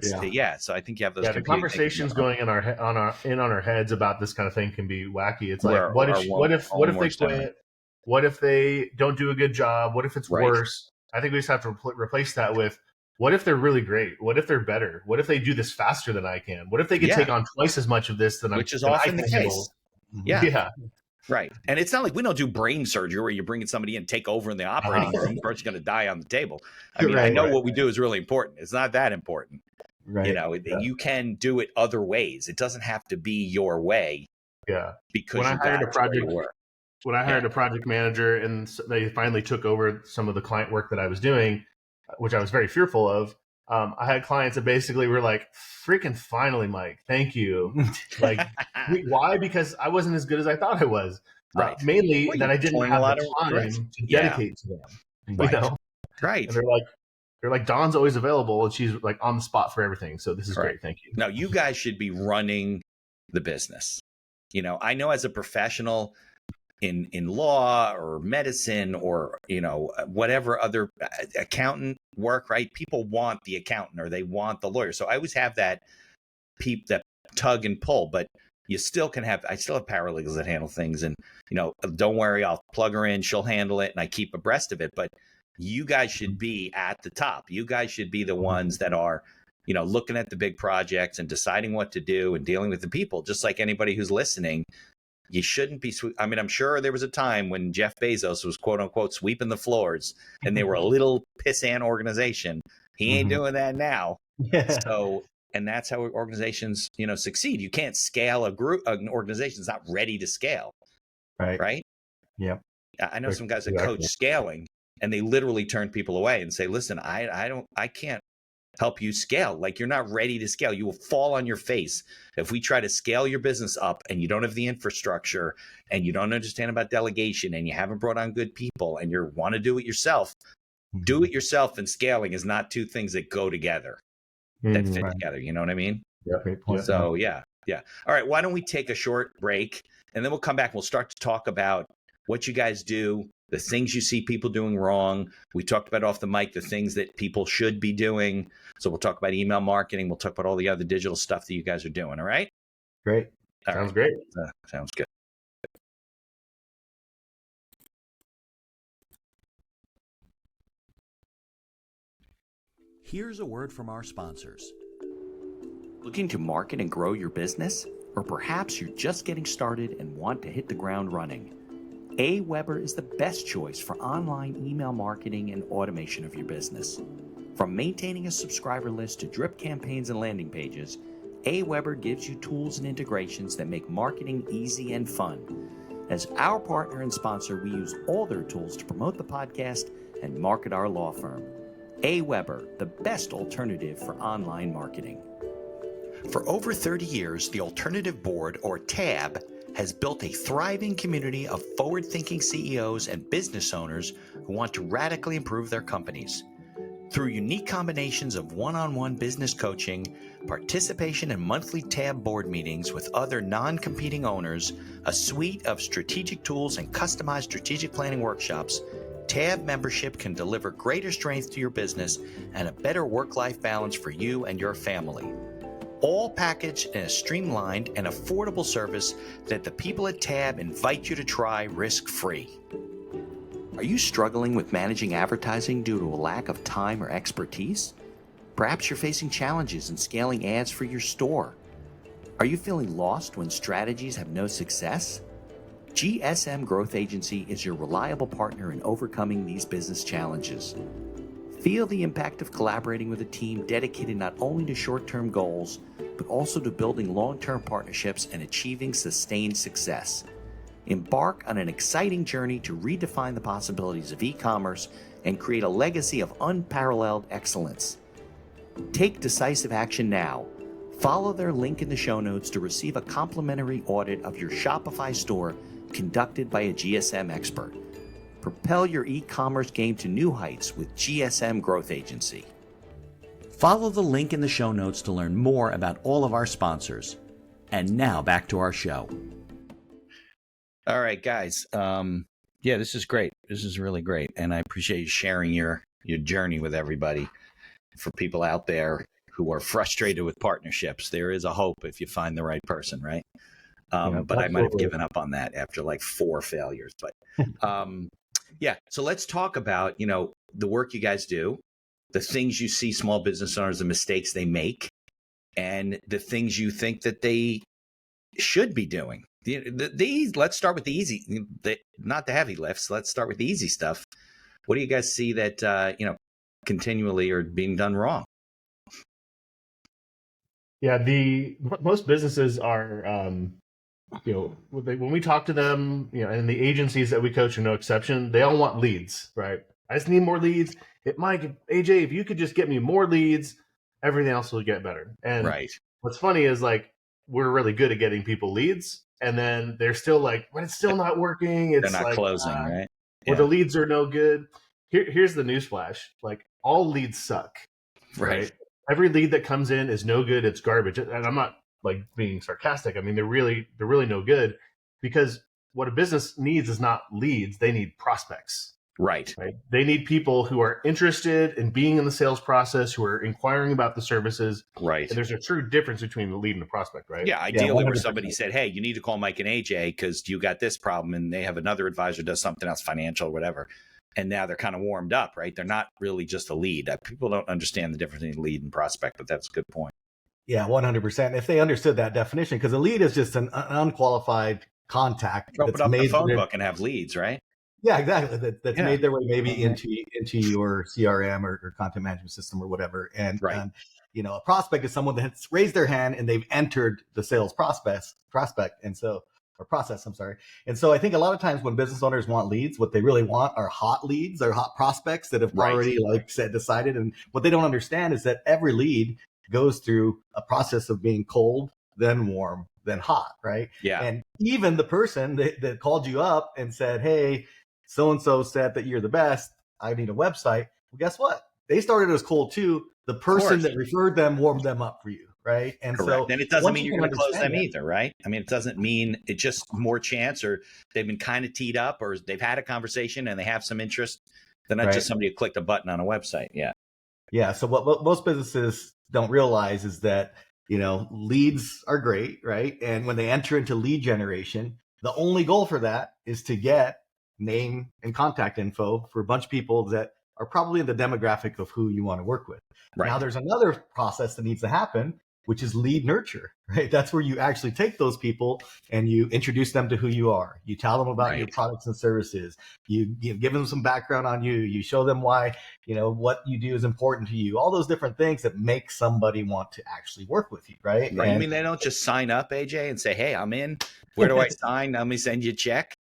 So I think you have those. The conversations going in our heads about this kind of thing can be wacky. It's like, what if they quit? What if they don't do a good job? What if it's worse? I think we just have to replace that with, what if they're really great? What if they're better? What if they do this faster than I can? What if they can take on twice as much of this than which is often the case. Yeah. Right. And it's not like we don't do brain surgery where you're bringing somebody in and take over in the operating room. The person's going to die on the table. I mean, I know what we do is really important. It's not that important. Right. You can do it other ways. It doesn't have to be your way. Yeah. Because when I hired a project manager and they finally took over some of the client work that I was doing, which I was very fearful of, I had clients that basically were like, freaking finally, Mike, thank you. Like, why? Because I wasn't as good as I thought I was. Mainly that I didn't have the time to dedicate to them. Right. And they're like, Dawn's always available and she's like on the spot for everything. So this is great. Thank you. Now, you guys should be running the business. I know as a professional in law or medicine or, whatever other accountant work, right? People want the accountant or they want the lawyer. So I always have that tug and pull, but you still I still have paralegals that handle things and, don't worry, I'll plug her in, she'll handle it and I keep abreast of it. But you guys should be at the top. You guys should be the ones that are, looking at the big projects and deciding what to do and dealing with the people, just like anybody who's listening. You shouldn't be. I mean, I'm sure there was a time when Jeff Bezos was quote unquote sweeping the floors and they were a little pissant organization. He ain't doing that now. So, and that's how organizations, succeed. You can't scale an organization that's not ready to scale. Right. Yep. I know some guys that coach scaling and they literally turn people away and say, listen, I can't help you scale. Like, you're not ready to scale. You will fall on your face if we try to scale your business up and you don't have the infrastructure and you don't understand about delegation and you haven't brought on good people and you want to do it yourself. Do it yourself and scaling is not two things that go together, that fit together. You know what I mean? Yeah. Great point. So yeah. All right. Why don't we take a short break and then we'll come back and we'll start to talk about what you guys do, the things you see people doing wrong. We talked about off the mic, the things that people should be doing. So we'll talk about email marketing. We'll talk about all the other digital stuff that you guys are doing. All right? Great. Sounds great. Sounds good. Here's a word from our sponsors. Looking to market and grow your business? Or perhaps you're just getting started and want to hit the ground running? AWeber is the best choice for online email marketing and automation of your business. From maintaining a subscriber list to drip campaigns and landing pages, AWeber gives you tools and integrations that make marketing easy and fun. As our partner and sponsor, we use all their tools to promote the podcast and market our law firm. AWeber, the best alternative for online marketing. For over 30 years, the Alternative Board, or TAB, has built a thriving community of forward-thinking CEOs and business owners who want to radically improve their companies. Through unique combinations of one-on-one business coaching, participation in monthly TAB board meetings with other non-competing owners, a suite of strategic tools, and customized strategic planning workshops, TAB membership can deliver greater strength to your business and a better work-life balance for you and your family. All packaged in a streamlined and affordable service that the people at TAB invite you to try risk-free. Are you struggling with managing advertising due to a lack of time or expertise? Perhaps you're facing challenges in scaling ads for your store. Are you feeling lost when strategies have no success? GSM Growth Agency is your reliable partner in overcoming these business challenges. Feel the impact of collaborating with a team dedicated not only to short-term goals, but also to building long-term partnerships and achieving sustained success. Embark on an exciting journey to redefine the possibilities of e-commerce and create a legacy of unparalleled excellence. Take decisive action now. Follow their link in the show notes to receive a complimentary audit of your Shopify store conducted by a GSM expert. Propel your e-commerce game to new heights with GSM Growth Agency. Follow the link in the show notes to learn more about all of our sponsors. And now back to our show. All right, guys. Yeah, this is great. This is really great. And I appreciate you sharing your journey with everybody. For people out there who are frustrated with partnerships, there is a hope if you find the right person, right? But I might have given up on that after like 4 failures. But yeah, so let's talk about, the work you guys do, the things you see small business owners, the mistakes they make, and the things you think that they should be doing. Let's start with the easy, not the heavy lifts. Let's start with the easy stuff. What do you guys see that, continually are being done wrong? Yeah, most businesses are, when we talk to them, and the agencies that we coach are no exception, they all want leads, right? I just need more leads. Mike, AJ, if you could just get me more leads, everything else will get better. And right. What's funny is we're really good at getting people leads, and then they're still like, but it's still not working. It's they're not closing, right? Or the leads are no good. Here's the newsflash: all leads suck. Right. Every lead that comes in is no good. It's garbage. And I'm not being sarcastic. I mean, they're really no good, because what a business needs is not leads. They need prospects. Right. They need people who are interested in being in the sales process, who are inquiring about the services. Right. And there's a true difference between the lead and the prospect, right? Yeah. Ideally, where somebody said, hey, you need to call Mike and AJ because you got this problem, and they have another advisor does something else, financial or whatever. And now they're kind of warmed up, right? They're not really just a lead. People don't understand the difference between lead and prospect, but that's a good point. Yeah, 100%. If they understood that definition, because a lead is just an unqualified contact. Open up the phone book and have leads, right? Yeah, exactly. That's made their way maybe into your CRM or content management system or whatever. And, a prospect is someone that's raised their hand and they've entered the sales prospect. And so, or process, I'm sorry. And so I think a lot of times when business owners want leads, what they really want are hot leads or hot prospects that have already decided. And what they don't understand is that every lead goes through a process of being cold, then warm, then hot, right? Yeah. And even the person that called you up and said, hey, so-and-so said that you're the best, I need a website. Well, guess what? They started as cold too. The person that referred them warmed them up for you. Right. And correct. So then it doesn't mean you're going to close them either, right? I mean, it doesn't mean it's just more chance, or they've been kind of teed up, or they've had a conversation and they have some interest. They're not just somebody who clicked a button on a website. Yeah. Yeah. So what most businesses don't realize is that, leads are great, right? And when they enter into lead generation, the only goal for that is to get name and contact info for a bunch of people that are probably in the demographic of who you want to work with. Right. Now, there's another process that needs to happen, which is lead nurture, right? That's where you actually take those people and you introduce them to who you are. You tell them about your products and services. You give them some background on you. You show them why, what you do is important to you. All those different things that make somebody want to actually work with you, right? Right. I mean, they don't just sign up, AJ, and say, hey, I'm in. Where do I sign? Let me send you a check.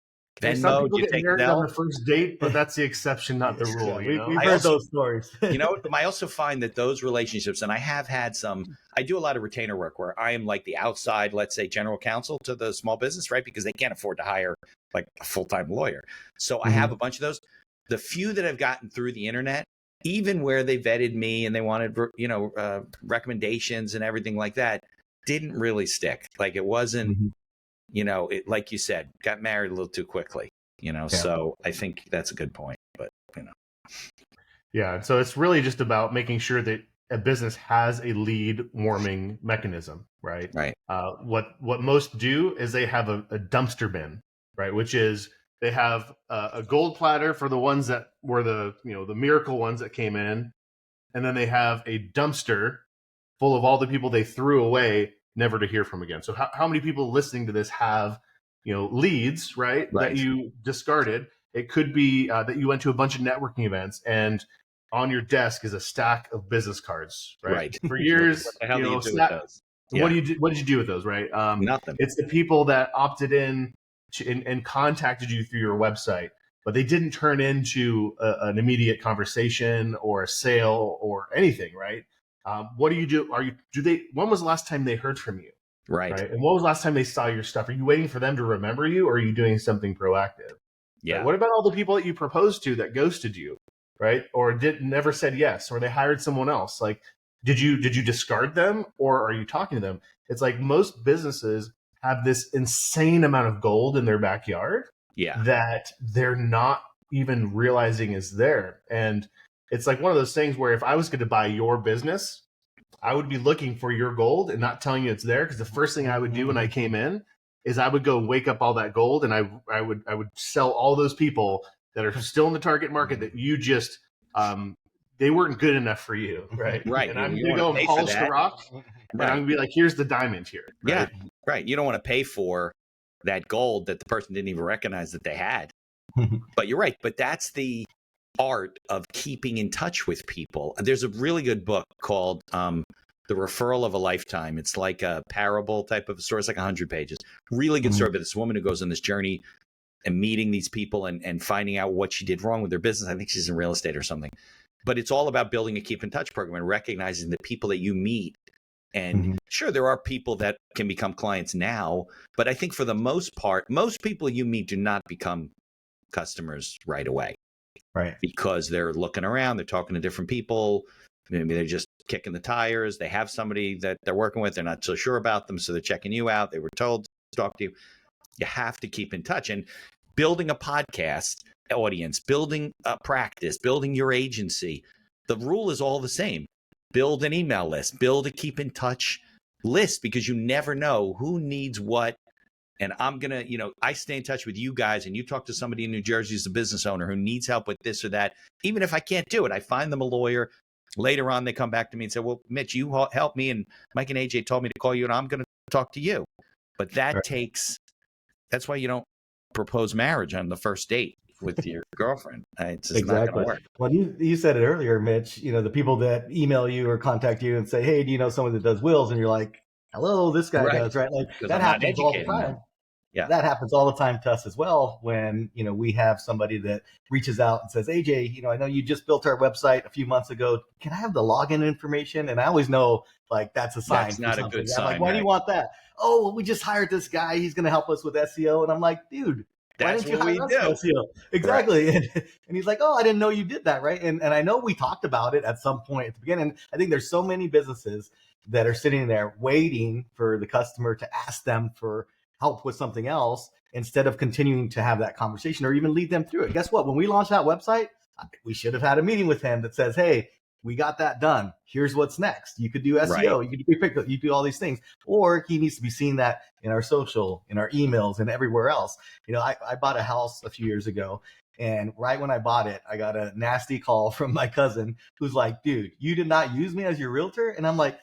Some Venmo, people you get take married on Zelle. the first date, but that's the exception, not the rule. You know? We've I heard also- those stories. You know, I also find that those relationships, and I have had some, I do a lot of retainer work where I am like the outside, let's say, general counsel to the small business, right? Because they can't afford to hire like a full-time lawyer. So I have a bunch of those. The few that I've gotten through the internet, even where they vetted me and they wanted, you know, recommendations and everything like that, didn't really stick. Like it wasn't, you know, it, like you said, got married a little too quickly, you know? Yeah. So I think that's a good point, but you know. Yeah. So it's really just about making sure that a business has a lead warming mechanism, right? Right. What most do is they have a dumpster bin, right? Which is they have a gold platter for the ones that were the, you know, the miracle ones that came in, and then they have a dumpster full of all the people they threw away, never to hear from again. So how many people listening to this have, you know, leads, right? That you discarded? It could be that you went to a bunch of networking events and on your desk is a stack of business cards, right? For years, What the hell you do know, you do with those? what do you do? What did you do with those, right? Nothing. It's the people that opted in and contacted you through your website, but they didn't turn into an immediate conversation or a sale or anything, right? What do you do? When was the last time they heard from you? Right. And what was the last time they saw your stuff? Are you waiting for them to remember you, or are you doing something proactive? Yeah. Right? What about all the people that you proposed to that ghosted you, right? Or never said yes, or they hired someone else? Like, did you discard them, or are you talking to them? It's like most businesses have this insane amount of gold in their backyard Yeah. that they're not even realizing is there. And it's like one of those things where if I was going to buy your business, I would be looking for your gold and not telling you it's there. Because the first thing I would do when I came in is I would go wake up all that gold, and I would sell all those people that are still in the target market that you just they weren't good enough for you, right? Right. And I'm You going to wanna go pay and for polish the that. rock, and Right. I'm going to be like, here's the diamond here. Right? Yeah. Right. You don't want to pay for that gold that the person didn't even recognize that they had. But you're right. But that's the art of keeping in touch with people. There's a really good book called The Referral of a Lifetime. It's like a parable type of story. It's like 100 pages. Really good story about this woman who goes on this journey and meeting these people and finding out what she did wrong with their business. I think she's in real estate or something. But it's all about building a keep in touch program and recognizing the people that you meet. And sure, there are people that can become clients now, but I think for the most part, most people you meet do not become customers right away. Right. Because they're looking around, they're talking to different people. Maybe they're just kicking the tires. They have somebody that they're working with. They're not so sure about them. So they're checking you out. They were told to talk to you. You have to keep in touch. And building a podcast audience, building a practice, building your agency, the rule is all the same. Build an email list, build a keep in touch list, because you never know who needs what. And I'm going to, you know, I stay in touch with you guys, and you talk to somebody in New Jersey who's a business owner who needs help with this or that. Even if I can't do it, I find them a lawyer. Later on, they come back to me and say, well, Mitch, you helped me, and Mike and AJ told me to call you, and I'm going to talk to you. But that takes, that's why you don't propose marriage on the first date with your girlfriend. It's just not going to work. Well, you said it earlier, Mitch, you know, the people that email you or contact you and say, hey, do you know someone that does wills? And you're like, hello, this guy does, right? Like that happens all the time. Yeah. That happens all the time to us as well when, you know, we have somebody that reaches out and says, AJ, you know, I know you just built our website a few months ago. Can I have the login information? And I always know, like, that's a sign. That's not a good sign. I'm like, why do you want that? Oh, well, we just hired this guy. He's going to help us with SEO. And I'm like, dude, that's why didn't what you we hire us do. for SEO? Exactly. Right. And he's like, oh, I didn't know you did that. Right. And I know we talked about it at some point at the beginning. I think there's so many businesses that are sitting there waiting for the customer to ask them for help with something else, instead of continuing to have that conversation or even lead them through it. Guess what? When we launched that website, we should have had a meeting with him that says, hey, we got that done. Here's what's next. You could do SEO. Right. You could do pickup. You do all these things. Or he needs to be seeing that in our social, in our emails, and everywhere else. You know, I bought a house a few years ago. And right when I bought it, I got a nasty call from my cousin who's like, dude, you did not use me as your realtor? And I'm like,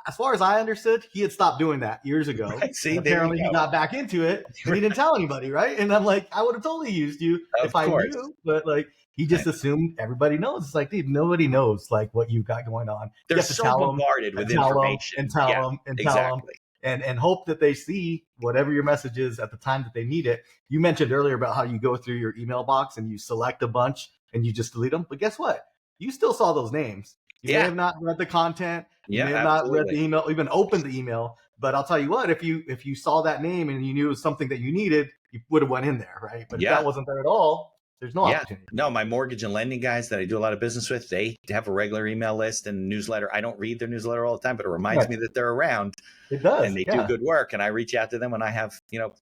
as far as I understood, he had stopped doing that years ago. Right, see, apparently he got back into it and he didn't tell anybody, right? And I'm like, I would have totally used you if I knew, but like he just assumed everybody knows. It's like, dude, nobody knows like what you've got going on. They're so bombarded with information. And tell them. and hope that they see whatever your message is at the time that they need it. You mentioned earlier about how you go through your email box and you select a bunch and you just delete them. But guess what? You still saw those names. You may have not read the content. You may have not read the email, even opened the email. But I'll tell you what, if you saw that name and you knew it was something that you needed, you would have went in there, right? But if that wasn't there at all, there's no opportunity. No, my mortgage and lending guys that I do a lot of business with, they have a regular email list and newsletter. I don't read their newsletter all the time, but it reminds me that they're around. It does. And they do good work. And I reach out to them when I have,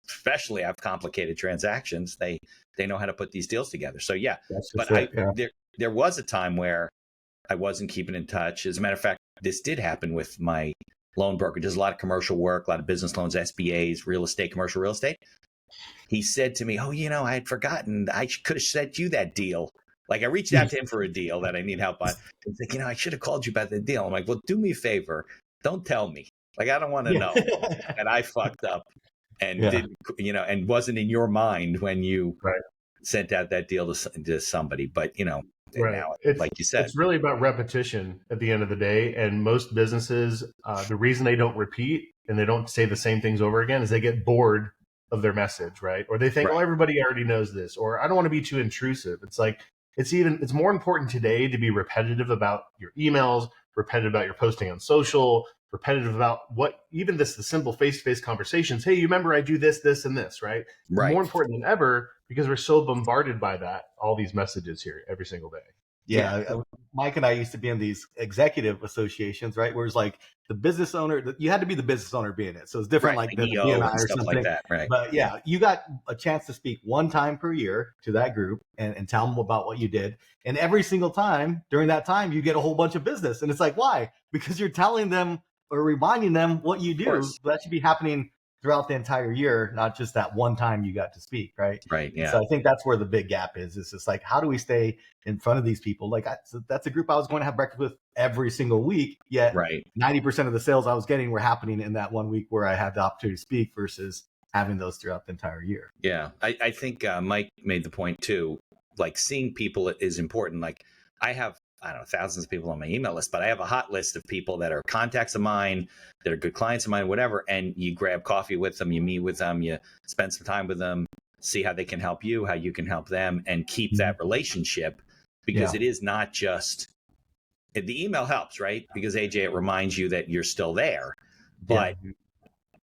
especially I have complicated transactions. They know how to put these deals together. So there was a time where I wasn't keeping in touch. As a matter of fact, this did happen with my loan broker. Does a lot of commercial work, a lot of business loans, SBAs, real estate, commercial real estate. He said to me, I had forgotten. I could have sent you that deal. Like I reached out to him for a deal that I need help on. He's like, I should have called you about the deal. I'm like, well, do me a favor. Don't tell me. Like, I don't want to know. And I fucked up and didn't, and wasn't in your mind when you sent out that deal to somebody. But, now, like you said, it's really about repetition at the end of the day. And most businesses, the reason they don't repeat and they don't say the same things over again is they get bored of their message, right? Or they think, everybody already knows this, or I don't want to be too intrusive. It's like, it's more important today to be repetitive about your emails, repetitive about your posting on social, repetitive about the simple face-to-face conversations. Hey, you remember I do this, this, and this, right? Right. More important than ever because we're so bombarded by all these messages here every single day. Yeah. Mike and I used to be in these executive associations, right? Where it's like the business owner, you had to be the business owner being it. So it's different like the BNI or something like that, right? But you got a chance to speak one time per year to that group and tell them about what you did. And every single time during that time, you get a whole bunch of business. And it's like, why? Because you're telling them or reminding them what you do. That should be happening throughout the entire year, not just that one time you got to speak, right? Right. Yeah. So I think that's where the big gap is. It's just like, how do we stay in front of these people? Like that's a group I was going to have breakfast with every single week. Yet 90% of the sales I was getting were happening in that 1 week where I had the opportunity to speak versus having those throughout the entire year. Yeah. I think Mike made the point too. Like seeing people is important. Like I have, thousands of people on my email list, but I have a hot list of people that are contacts of mine, that are good clients of mine, whatever. And you grab coffee with them, you meet with them, you spend some time with them, see how they can help you, how you can help them, and keep that relationship because it is not just the email helps, right? Because AJ, it reminds you that you're still there, but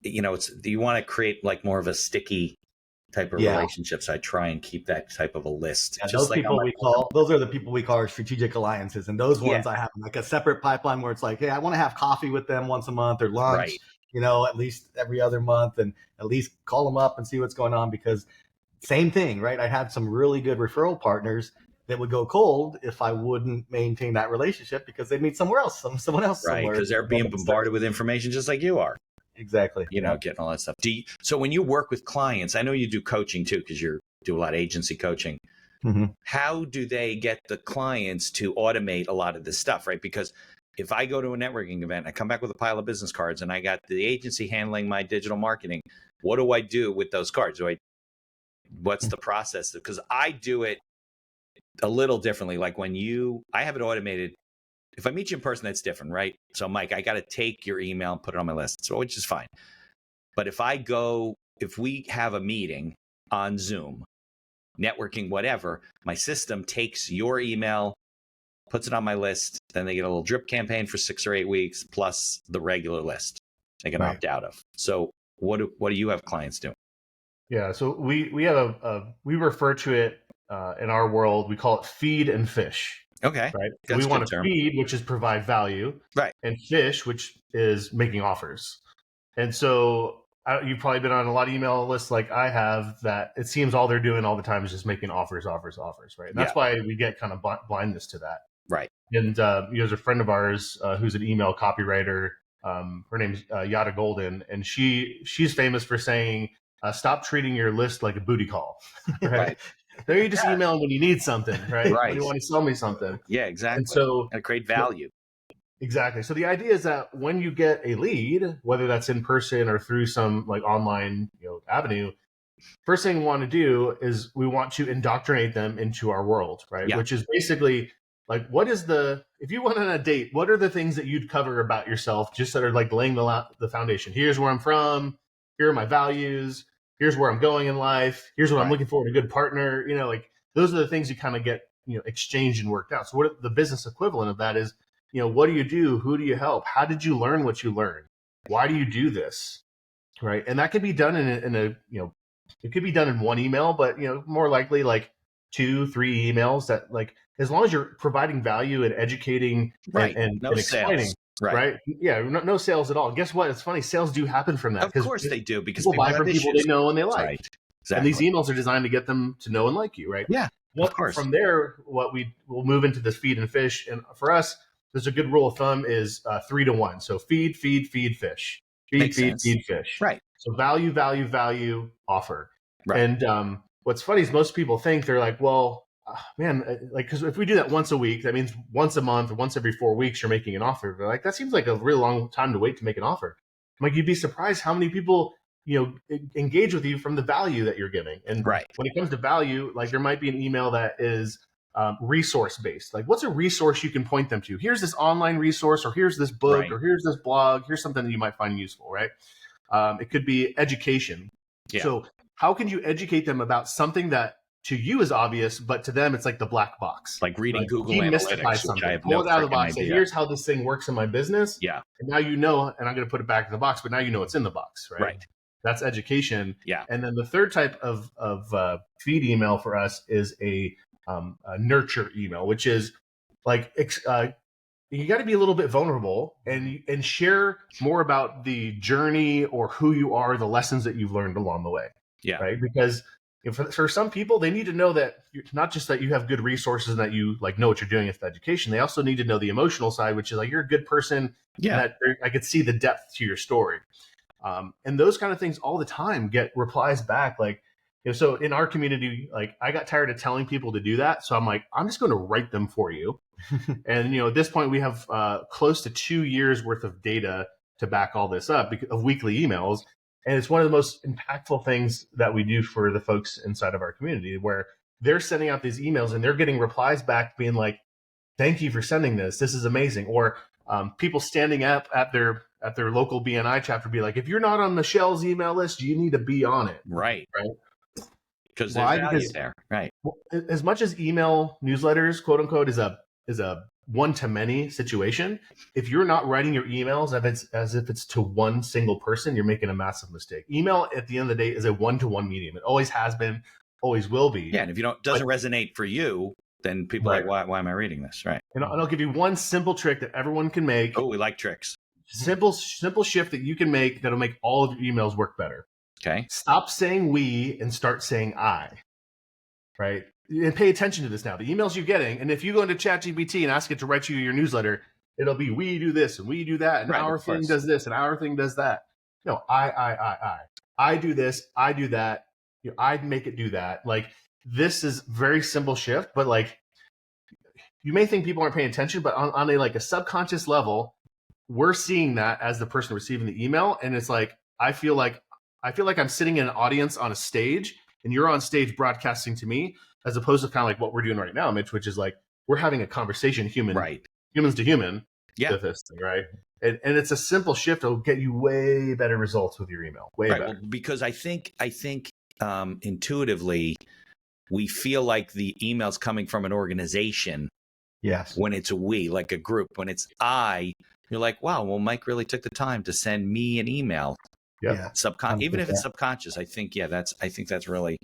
you want to create like more of a sticky type of relationships. I try and keep that type of a list. Yeah, those are the people we call our strategic alliances. And those ones I have like a separate pipeline where it's like, hey, I want to have coffee with them once a month or lunch, at least every other month, and at least call them up and see what's going on because same thing, right? I had some really good referral partners that would go cold if I wouldn't maintain that relationship because they'd meet somewhere else, someone else. Right. Because they're being bombarded with information just like you are. Exactly. Getting all that stuff. So when you work with clients, I know you do coaching too, because you do a lot of agency coaching. Mm-hmm. How do they get the clients to automate a lot of this stuff, right? Because if I go to a networking event, I come back with a pile of business cards and I got the agency handling my digital marketing. What do I do with those cards? What's the process? Because I do it a little differently. Like I have it automated. If I meet you in person, that's different, right? So, Mike, I got to take your email and put it on my list, which is fine. But if we have a meeting on Zoom, networking, whatever, my system takes your email, puts it on my list, then they get a little drip campaign for 6 or 8 weeks, plus the regular list they can opt out of. So what do you have clients do? Yeah, so we have we refer to it in our world, we call it feed and fish. Okay. Right. So we want to feed, which is provide value. Right. And fish, which is making offers. And so you've probably been on a lot of email lists like I have that it seems all they're doing all the time is just making offers, right? And that's why we get kind of blindness to that. Right. And there's a friend of ours who's an email copywriter. Her name's Yada Golden. And she's famous for saying, stop treating your list like a booty call. Right. There you just email when you need something, right? When you want to sell me something. Yeah, exactly. And so create value. Exactly. So the idea is that when you get a lead, whether that's in person or through some like online, avenue, first thing we want to do is we want to indoctrinate them into our world, right? Yeah. Which is basically Like, if you went on a date, what are the things that you'd cover about yourself just that are like laying the foundation? Here's where I'm from. Here are my values. Here's where I'm going in life. Here's what I'm looking for in a good partner. Like those are the things you kind of get, exchanged and worked out. So what the business equivalent of that is, what do you do? Who do you help? How did you learn what you learned? Why do you do this? Right. And that could be done in a it could be done in one email, but more likely like 2-3 emails that like, as long as you're providing value and educating and explaining, sales. Right. Yeah. No sales at all. Guess what? It's funny. Sales do happen from that. Of course they do, because people buy from people they know and they like. Right. Exactly. And these emails are designed to get them to know and like you. Right. Yeah. Of course. From there, what we'll move into this feed and fish. And for us, there's a good rule of thumb is 3-to-1. So feed, fish. Feed, feed, fish. Right. So value, offer. Right. And what's funny is most people think they're like, well, man, like, because if we do that once a week, that means once a month or once every 4 weeks, you're making an offer. They're like, that seems like a really long time to wait to make an offer. I'm like, you'd be surprised how many people, engage with you from the value that you're giving. And when it comes to value, like there might be an email that is resource based. Like, what's a resource you can point them to? Here's this online resource, or here's this book, or here's this blog. Here's something that you might find useful, right? It could be education. Yeah. So how can you educate them about something that to you is obvious, but to them it's like the black box, like reading Google Analytics, which I have no out of the box. idea. Say, here's how this thing works in my business. Yeah. And now and I'm going to put it back in the box, but now it's in the box, right? Right. That's education. Yeah. And then the third type of feed email for us is a nurture email, which is like you got to be a little bit vulnerable and share more about the journey or who you are, the lessons that you've learned along the way. Yeah. Right. Because for some people, they need to know that not just that you have good resources and that you like know what you're doing with education. They also need to know the emotional side, which is like you're a good person. Yeah. That I could see the depth to your story. And those kind of things all the time get replies back. Like, so in our community, like I got tired of telling people to do that. So I'm like, I'm just going to write them for you. And, at this point we have close to 2 years worth of data to back all this up of weekly emails. And it's one of the most impactful things that we do for the folks inside of our community, where they're sending out these emails and they're getting replies back being like, thank you for sending this. This is amazing. Or people standing up at their local BNI chapter be like, if you're not on Michelle's email list, you need to be on it. Right. Because there's value there. Right. As much as email newsletters, quote unquote, is a one-to-many situation, if you're not writing your emails as if it's to one single person, you're making a massive mistake. Email at the end of the day is a one-to-one medium. It always has been, always will be. Yeah. And if doesn't resonate for you, then people are like, why am I reading this? Right. And I'll give you one simple trick that everyone can make. Oh, we like tricks. Simple shift that you can make that'll make all of your emails work better. Okay. Stop saying we and start saying I. Right. And pay attention to this now. The emails you're getting, and if you go into ChatGPT and ask it to write you your newsletter, it'll be we do this and we do that, and our thing does this and our thing does that. No, I do this, I do that. I'd make it do that. Like, this is very simple shift, but like, you may think people aren't paying attention, but on a subconscious level, we're seeing that as the person receiving the email, and it's like I feel like I'm sitting in an audience on a stage, and you're on stage broadcasting to me, as opposed to kind of like what we're doing right now, Mitch, which is like we're having a conversation, humans to human, with this thing, right? And it's a simple shift that'll get you way better results with your email, way better. Well, because I think intuitively we feel like the email's coming from an organization. Yes. When it's a we, like a group. When it's I, you're like, wow, well, Mike really took the time to send me an email. Yeah. Even if it's subconscious, I think that's really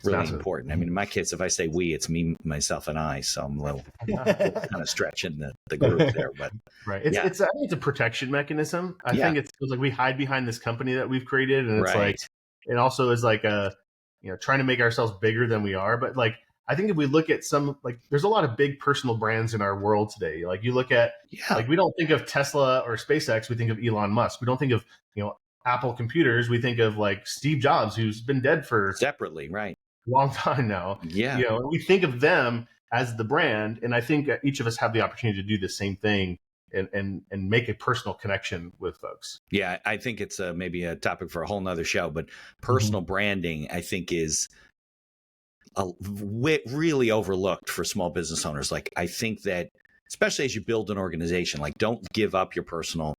important. I mean, in my case, if I say we, it's me, myself, and I. So I'm a little kind of stretching the group there, but right. I think it's a protection mechanism. I think it's like we hide behind this company that we've created, and it's like it also is like trying to make ourselves bigger than we are. But like, I think if we look at there's a lot of big personal brands in our world today. Like, you look at like, we don't think of Tesla or SpaceX, we think of Elon Musk. We don't think of Apple computers. We think of like Steve Jobs, who's been dead for separately, right? Long time now. Yeah. We think of them as the brand, and I think each of us have the opportunity to do the same thing and make a personal connection with folks. Yeah, I think it's maybe a topic for a whole nother show, but personal branding, I think, is really overlooked for small business owners. Like, I think that, especially as you build an organization, like, don't give up your personal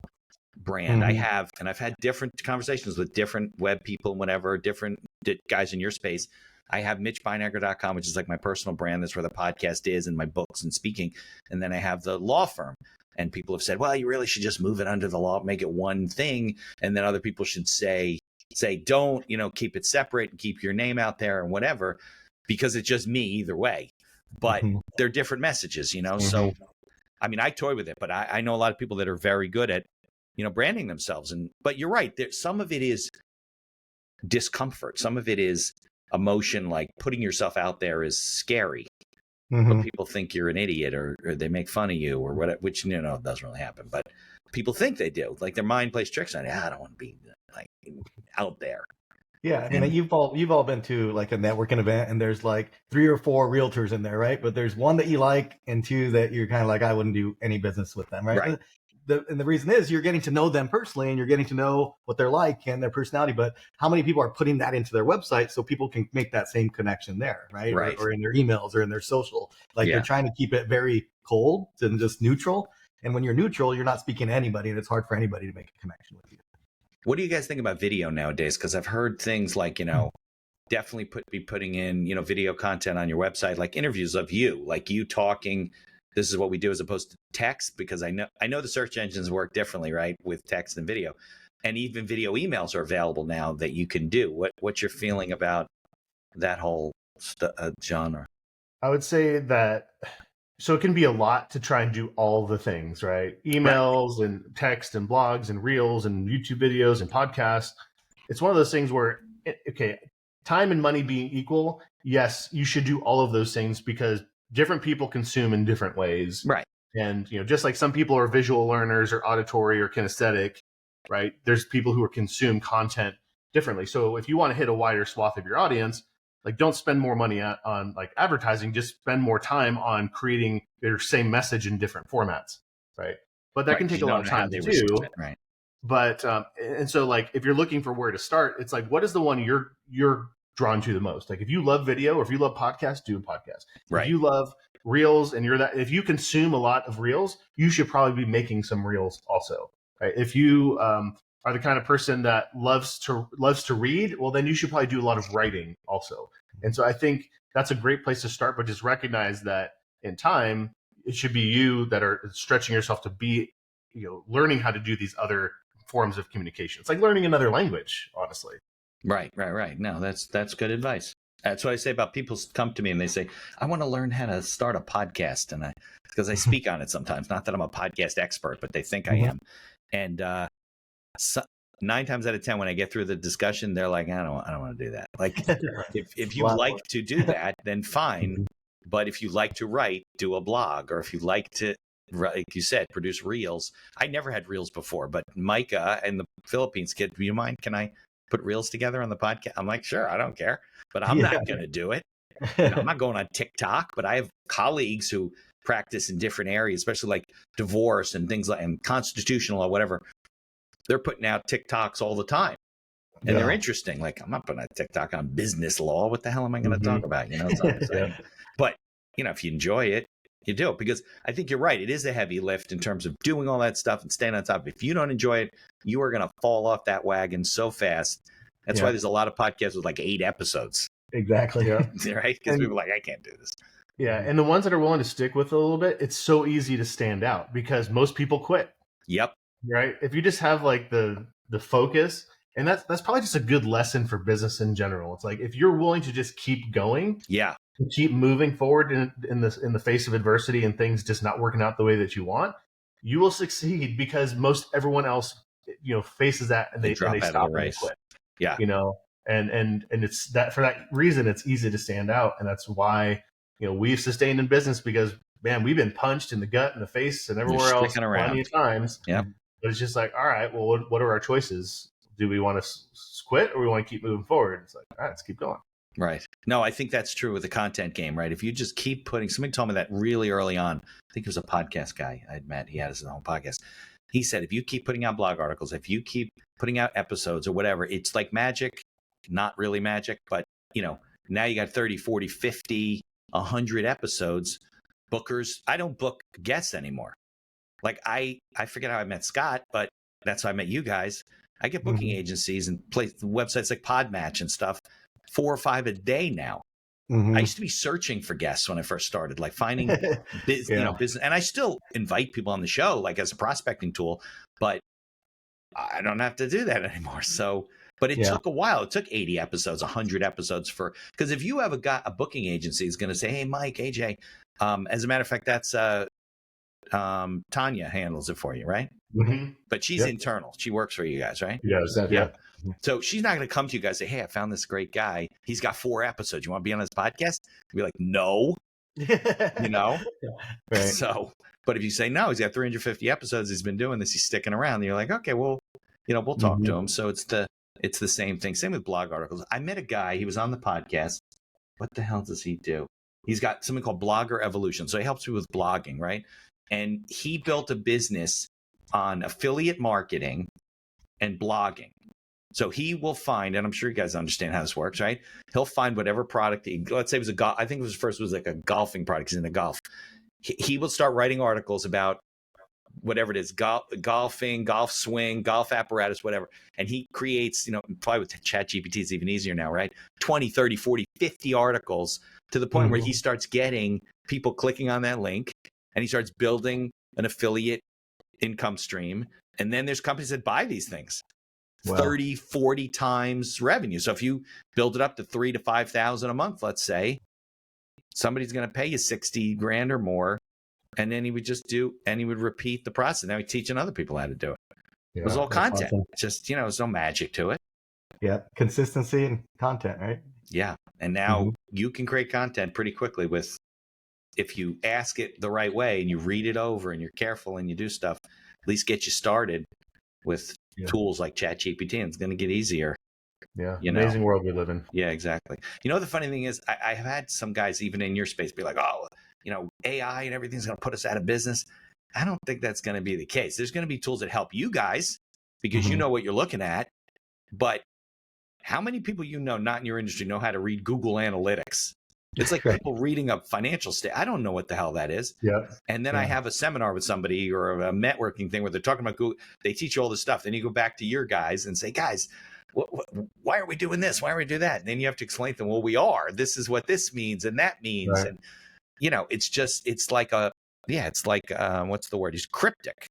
brand. Mm-hmm. I've had different conversations with different web people and whatever, different guys in your space. I have MitchBeinegger.com, which is like my personal brand. That's where the podcast is and my books and speaking. And then I have the law firm. And people have said, well, you really should just move it under the law, make it one thing. And then other people should say, don't, keep it separate and keep your name out there and whatever, because it's just me either way. But they're different messages, So, I mean, I toy with it, but I know a lot of people that are very good at, branding themselves. But you're right. Some of it is discomfort. Some of it is emotion, like putting yourself out there is scary. But people think you're an idiot or they make fun of you or whatever, which, doesn't really happen. But people think they do. Like, their mind plays tricks on it. I don't want to be like out there. Yeah, and you've all been to like a networking event, and there's like 3 or 4 realtors in there, right? But there's one that you like, and 2 that you're kind of like, I wouldn't do any business with them, right? Right. And the reason is you're getting to know them personally, and you're getting to know what they're like and their personality. But how many people are putting that into their website so people can make that same connection there, right? Right. Or in their emails or in their social. Like, they're trying to keep it very cold and just neutral. And when you're neutral, you're not speaking to anybody, and it's hard for anybody to make a connection with you. What do you guys think about video nowadays? Because I've heard things like, definitely be putting in, video content on your website, like interviews of you, like you talking. This is what we do, as opposed to text, because I know the search engines work differently, right, with text and video, and even video emails are available now that you can do. What's your feeling about that whole genre? I would say that, so it can be a lot to try and do all the things, right? Emails and text and blogs and reels and YouTube videos and podcasts. It's one of those things where, okay, time and money being equal, yes, you should do all of those things because different people consume in different ways. Right. And, just like some people are visual learners or auditory or kinesthetic, right? There's people who consume content differently. So if you want to hit a wider swath of your audience, like, don't spend more money on like advertising, just spend more time on creating your same message in different formats. Right. But that can take a lot of time to do. Right. But, and so like, if you're looking for where to start, it's like, what is the one you're drawn to the most? Like, if you love video or if you love podcasts, do a podcast. Right. If you love reels and if you consume a lot of reels, you should probably be making some reels also. Right. If you, are the kind of person that loves to read, well, then you should probably do a lot of writing also. And so I think that's a great place to start, but just recognize that in time, it should be you that are stretching yourself to be, learning how to do these other forms of communication. It's like learning another language, honestly. Right. No, that's good advice. That's what I say about people come to me and they say, I want to learn how to start a podcast. And because I speak on it sometimes, not that I'm a podcast expert, but they think I am. And, 9 times out of 10, when I get through the discussion, they're like, I don't want to do that. Like, if you like to do that, then fine. But if you like to write, do a blog. Or if you like to, like you said, produce reels. I never had reels before, but Micah and the Philippines kid, do you mind? Can I put reels together on the podcast? I'm like, sure, I don't care, but I'm not going to do it. I'm not going on TikTok, but I have colleagues who practice in different areas, especially like divorce and things like, and constitutional or whatever. They're putting out TikToks all the time. And they're interesting. Like, I'm not putting a TikTok on business law. What the hell am I going to talk about? But, if you enjoy it, you do it. Because I think you're right. It is a heavy lift in terms of doing all that stuff and staying on top. If you don't enjoy it, you are going to fall off that wagon so fast. That's why there's a lot of podcasts with like 8 episodes. Exactly. Yeah. Right? Because people are like, I can't do this. Yeah. And the ones that are willing to stick with it a little bit, it's so easy to stand out because most people quit. Yep. Right. If you just have like the focus, and that's probably just a good lesson for business in general. It's like, if you're willing to just keep going, and keep moving forward in the face of adversity and things just not working out the way that you want, you will succeed because most everyone else, faces that and they stop and they quit. Yeah. And it's that for that reason, it's easy to stand out. And that's why, we've sustained in business because, man, we've been punched in the gut, in the face, and everywhere else plenty of times. Yeah. But it's just like, all right, well, what are our choices? Do we want to quit or we want to keep moving forward? It's like, all right, let's keep going. Right. No, I think that's true with the content game, right? If you just keep putting, somebody told me that really early on. I think it was a podcast guy I'd met. He had his own podcast. He said, if you keep putting out blog articles, if you keep putting out episodes or whatever, it's like magic, not really magic, but Now you got 30, 40, 50, 100 episodes. Bookers, I don't book guests anymore. Like I forget how I met Scott, but that's how I met you guys. I get booking agencies and websites like Podmatch and stuff, 4 or 5 a day now. I used to be searching for guests when I first started, like finding business. And I still invite people on the show, like as a prospecting tool, but I don't have to do that anymore. So, but it took a while. It took 80 episodes, 100 episodes because if you have a booking agency is going to say, hey, Mike, AJ, as a matter of fact, that's Tanya handles it for you, right? But she's internal. She works for you guys, right? Yeah. So she's not going to come to you guys and say, hey, I found this great guy. He's got 4 episodes. You want to be on his podcast? You'll be like, no, you know? Right. So, but if you say, no, he's got 350 episodes. He's been doing this. He's sticking around. And you're like, okay, well, we'll talk to him. So it's the same thing. Same with blog articles. I met a guy. He was on the podcast. What the hell does he do? He's got something called Blogger Evolution. So he helps me with blogging, right? And he built a business on affiliate marketing and blogging. So he will find, and I'm sure you guys understand how this works, right? He'll find whatever product, let's say it was I think it was first was like a golfing product. He's into golf. He will start writing articles about whatever it is, golfing, golf swing, golf apparatus, whatever. And he creates, probably with ChatGPT, it's even easier now, right? 20, 30, 40, 50 articles to the point where he starts getting people clicking on that link and he starts building an affiliate income stream. And then there's companies that buy these things. 30, 40 times revenue. So if you build it up to 3,000 to 5,000 a month, let's say, somebody's going to pay you 60 grand or more. And then he would repeat the process. Now he's teaching other people how to do it. It was all content. Awesome. It's just, there's no magic to it. Yeah. Consistency and content, right? Yeah. And now you can create content pretty quickly if you ask it the right way and you read it over and you're careful and you do stuff, at least get you started with tools like ChatGPT, and it's going to get easier. Yeah. Amazing world we live in. Yeah, exactly. The funny thing is I have had some guys even in your space be like, oh, AI and everything's going to put us out of business. I don't think that's going to be the case. There's going to be tools that help you guys because you know what you're looking at. But how many people not in your industry know how to read Google Analytics? It's like people reading a financial statement. I don't know what the hell that is. Yeah. And then I have a seminar with somebody or a networking thing where they're talking about Google. They teach you all this stuff. Then you go back to your guys and say, guys, why are we doing this? Why are we doing that? And then you have to explain to them, well, we are. This is what this means and that means. Right. And, it's like what's the word? It's cryptic.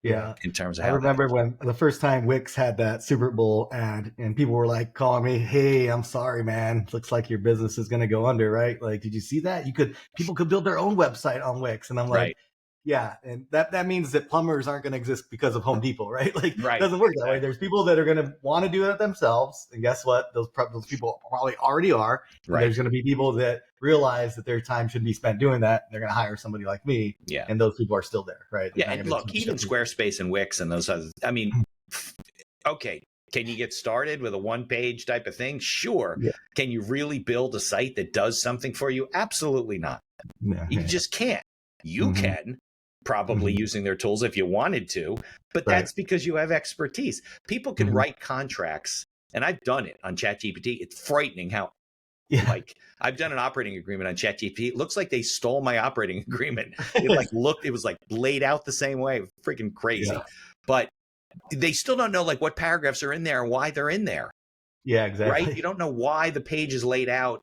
Yeah. In terms of I remember when the first time Wix had that Super Bowl ad and people were like calling me, hey, I'm sorry, man. Looks like your business is going to go under, right? Like, did you see that? People could build their own website on Wix. And I'm like, yeah. And that means that plumbers aren't going to exist because of Home Depot, right? Like, it doesn't work that way. There's people that are going to want to do it themselves. And guess what? Those people probably already are. Right. There's going to be people that realize that their time should be spent doing that. They're going to hire somebody like me. Yeah. And those people are still there, right? Yeah. And look, even Squarespace and Wix and those others, okay. Can you get started with a 1-page type of thing? Sure. Yeah. Can you really build a site that does something for you? Absolutely not. No. You just can't. You can. Probably using their tools if you wanted to, but that's because you have expertise. People can write contracts, and I've done it on ChatGPT. It's frightening how, I've done an operating agreement on ChatGPT. It looks like they stole my operating agreement. It was like laid out the same way. Freaking crazy. Yeah. But they still don't know what paragraphs are in there and why they're in there. Yeah, exactly. Right? You don't know why the page is laid out.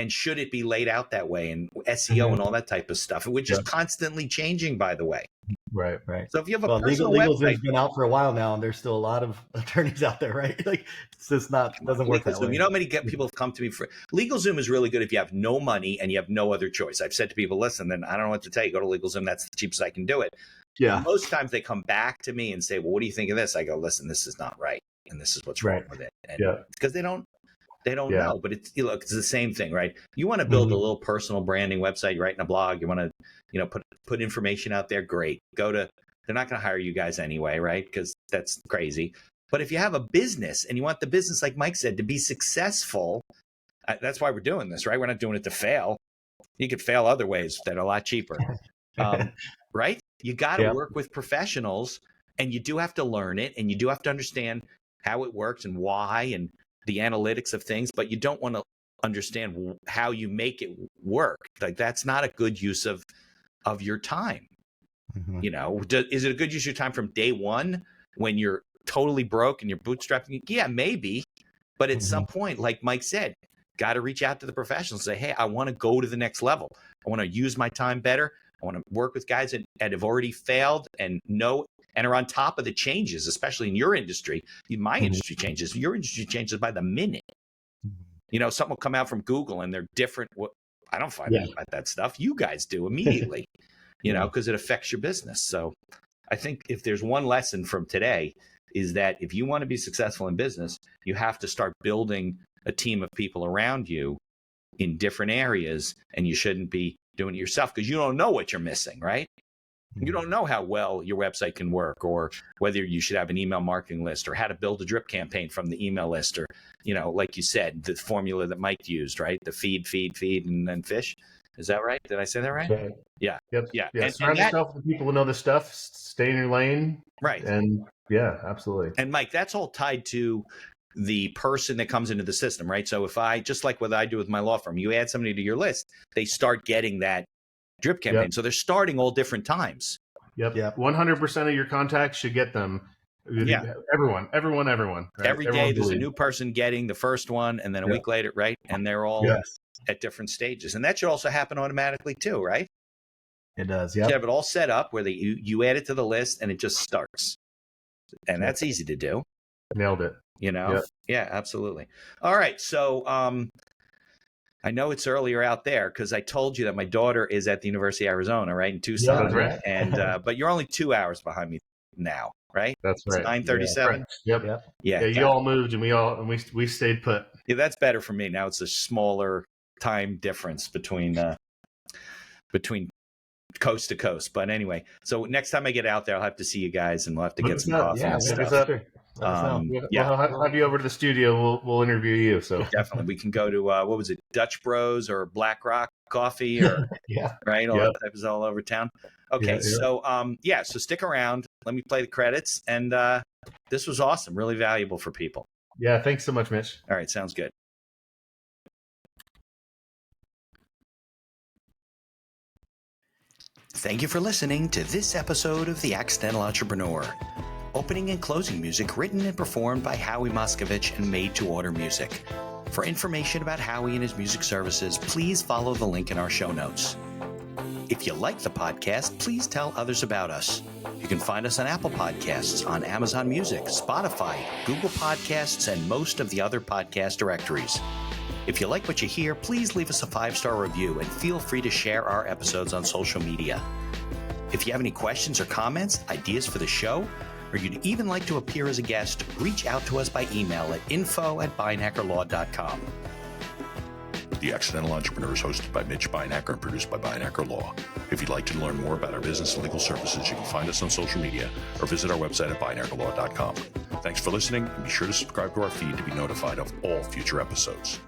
And should it be laid out that way, and SEO and all that type of stuff, which is constantly changing, by the way. Right. So if you have a personal website, has been out for a while now, and there's still a lot of attorneys out there, right? Like, it's just doesn't work that way. How many people have come to me for LegalZoom is really good if you have no money and you have no other choice. I've said to people, listen, then I don't know what to tell you. Go to LegalZoom. That's the cheapest I can do it. Yeah. And most times they come back to me and say, well, what do you think of this? I go, listen, this is not right, and this is what's wrong with it. And because they don't know, but it's the same thing, right? You want to build a little personal branding website, you're writing a blog, you want to, put information out there. Great. They're not going to hire you guys anyway, right? Because that's crazy. But if you have a business and you want the business, like Mike said, to be successful, that's why we're doing this, right? We're not doing it to fail. You could fail other ways that are a lot cheaper, right? You got to work with professionals, and you do have to learn it, and you do have to understand how it works and why, and the analytics of things, but you don't want to understand how you make it work. Like, that's not a good use of your time. Mhm. You know, is it a good use of your time from day one when you're totally broke and you're bootstrapping? Yeah, maybe. But at some point, like Mike said, got to reach out to the professionals and say, hey, I want to go to the next level. I want to use my time better. I want to work with guys that have already failed and are on top of the changes, especially in your industry. My industry changes. Your industry changes by the minute. You know, something will come out from Google and they're different. I don't find out about that stuff. You guys do immediately, you know, because it affects your business. So I think if there's one lesson from today, is that if you want to be successful in business, you have to start building a team of people around you in different areas, and you shouldn't be doing it yourself because you don't know what you're missing, right? You don't know how well your website can work, or whether you should have an email marketing list, or how to build a drip campaign from the email list, or, you know, like you said, the formula that Mike used, right? The feed, and then fish. Is that right? Did I say that right? Okay. Yeah. Yep. Yeah. Yeah. And Surround yourself with people who know this stuff. Stay in your lane. Right. And yeah, absolutely. And Mike, that's all tied to the person that comes into the system, right? So if just like what I do with my law firm, you add somebody to your list, they start getting that drip campaign. Yep. So they're starting all different times. Yep. 100% of your contacts should get them. Yeah. Everyone. Right? Every day there's a new person getting the first one, and then a week later, right? And they're all at different stages. And that should also happen automatically too, right? It does. You have it all set up where you add it to the list and it just starts. And that's easy to do. Nailed it. You know? Yeah, absolutely. All right. So I know it's earlier out there because I told you that my daughter is at the University of Arizona, right? In Tucson. Yeah, that's right. And but you're only 2 hours behind me now, right? That's right. It's 9:37. Yep. Yeah. You all moved and we stayed put. Yeah, that's better for me. Now it's a smaller time difference between coast to coast. But anyway, so next time I get out there, I'll have to see you guys and we'll have to get some coffee and stuff. I'll have you over to the studio. We'll interview you. So definitely, we can go to what was it, Dutch Bros or Black Rock Coffee, or right, all that type is all over town. Okay, so so stick around. Let me play the credits, and this was awesome, really valuable for people. Yeah, thanks so much, Mitch. All right, sounds good. Thank you for listening to this episode of The Accidental Entrepreneur. Opening and closing music written and performed by Howie Moskovich and made to order music. For information about Howie and his music services, please follow the link in our show notes. If you like the podcast, please tell others about us. You can find us on Apple Podcasts, on Amazon Music, Spotify, Google Podcasts, and most of the other podcast directories. If you like what you hear, please leave us a 5-star review and feel free to share our episodes on social media. If you have any questions or comments, ideas for the show, or you'd even like to appear as a guest, reach out to us by email at info@beinhackerlaw.com. The Accidental Entrepreneur is hosted by Mitch Beinhacker and produced by Beinhacker Law. If you'd like to learn more about our business and legal services, you can find us on social media or visit our website at beinhackerlaw.com. Thanks for listening, and be sure to subscribe to our feed to be notified of all future episodes.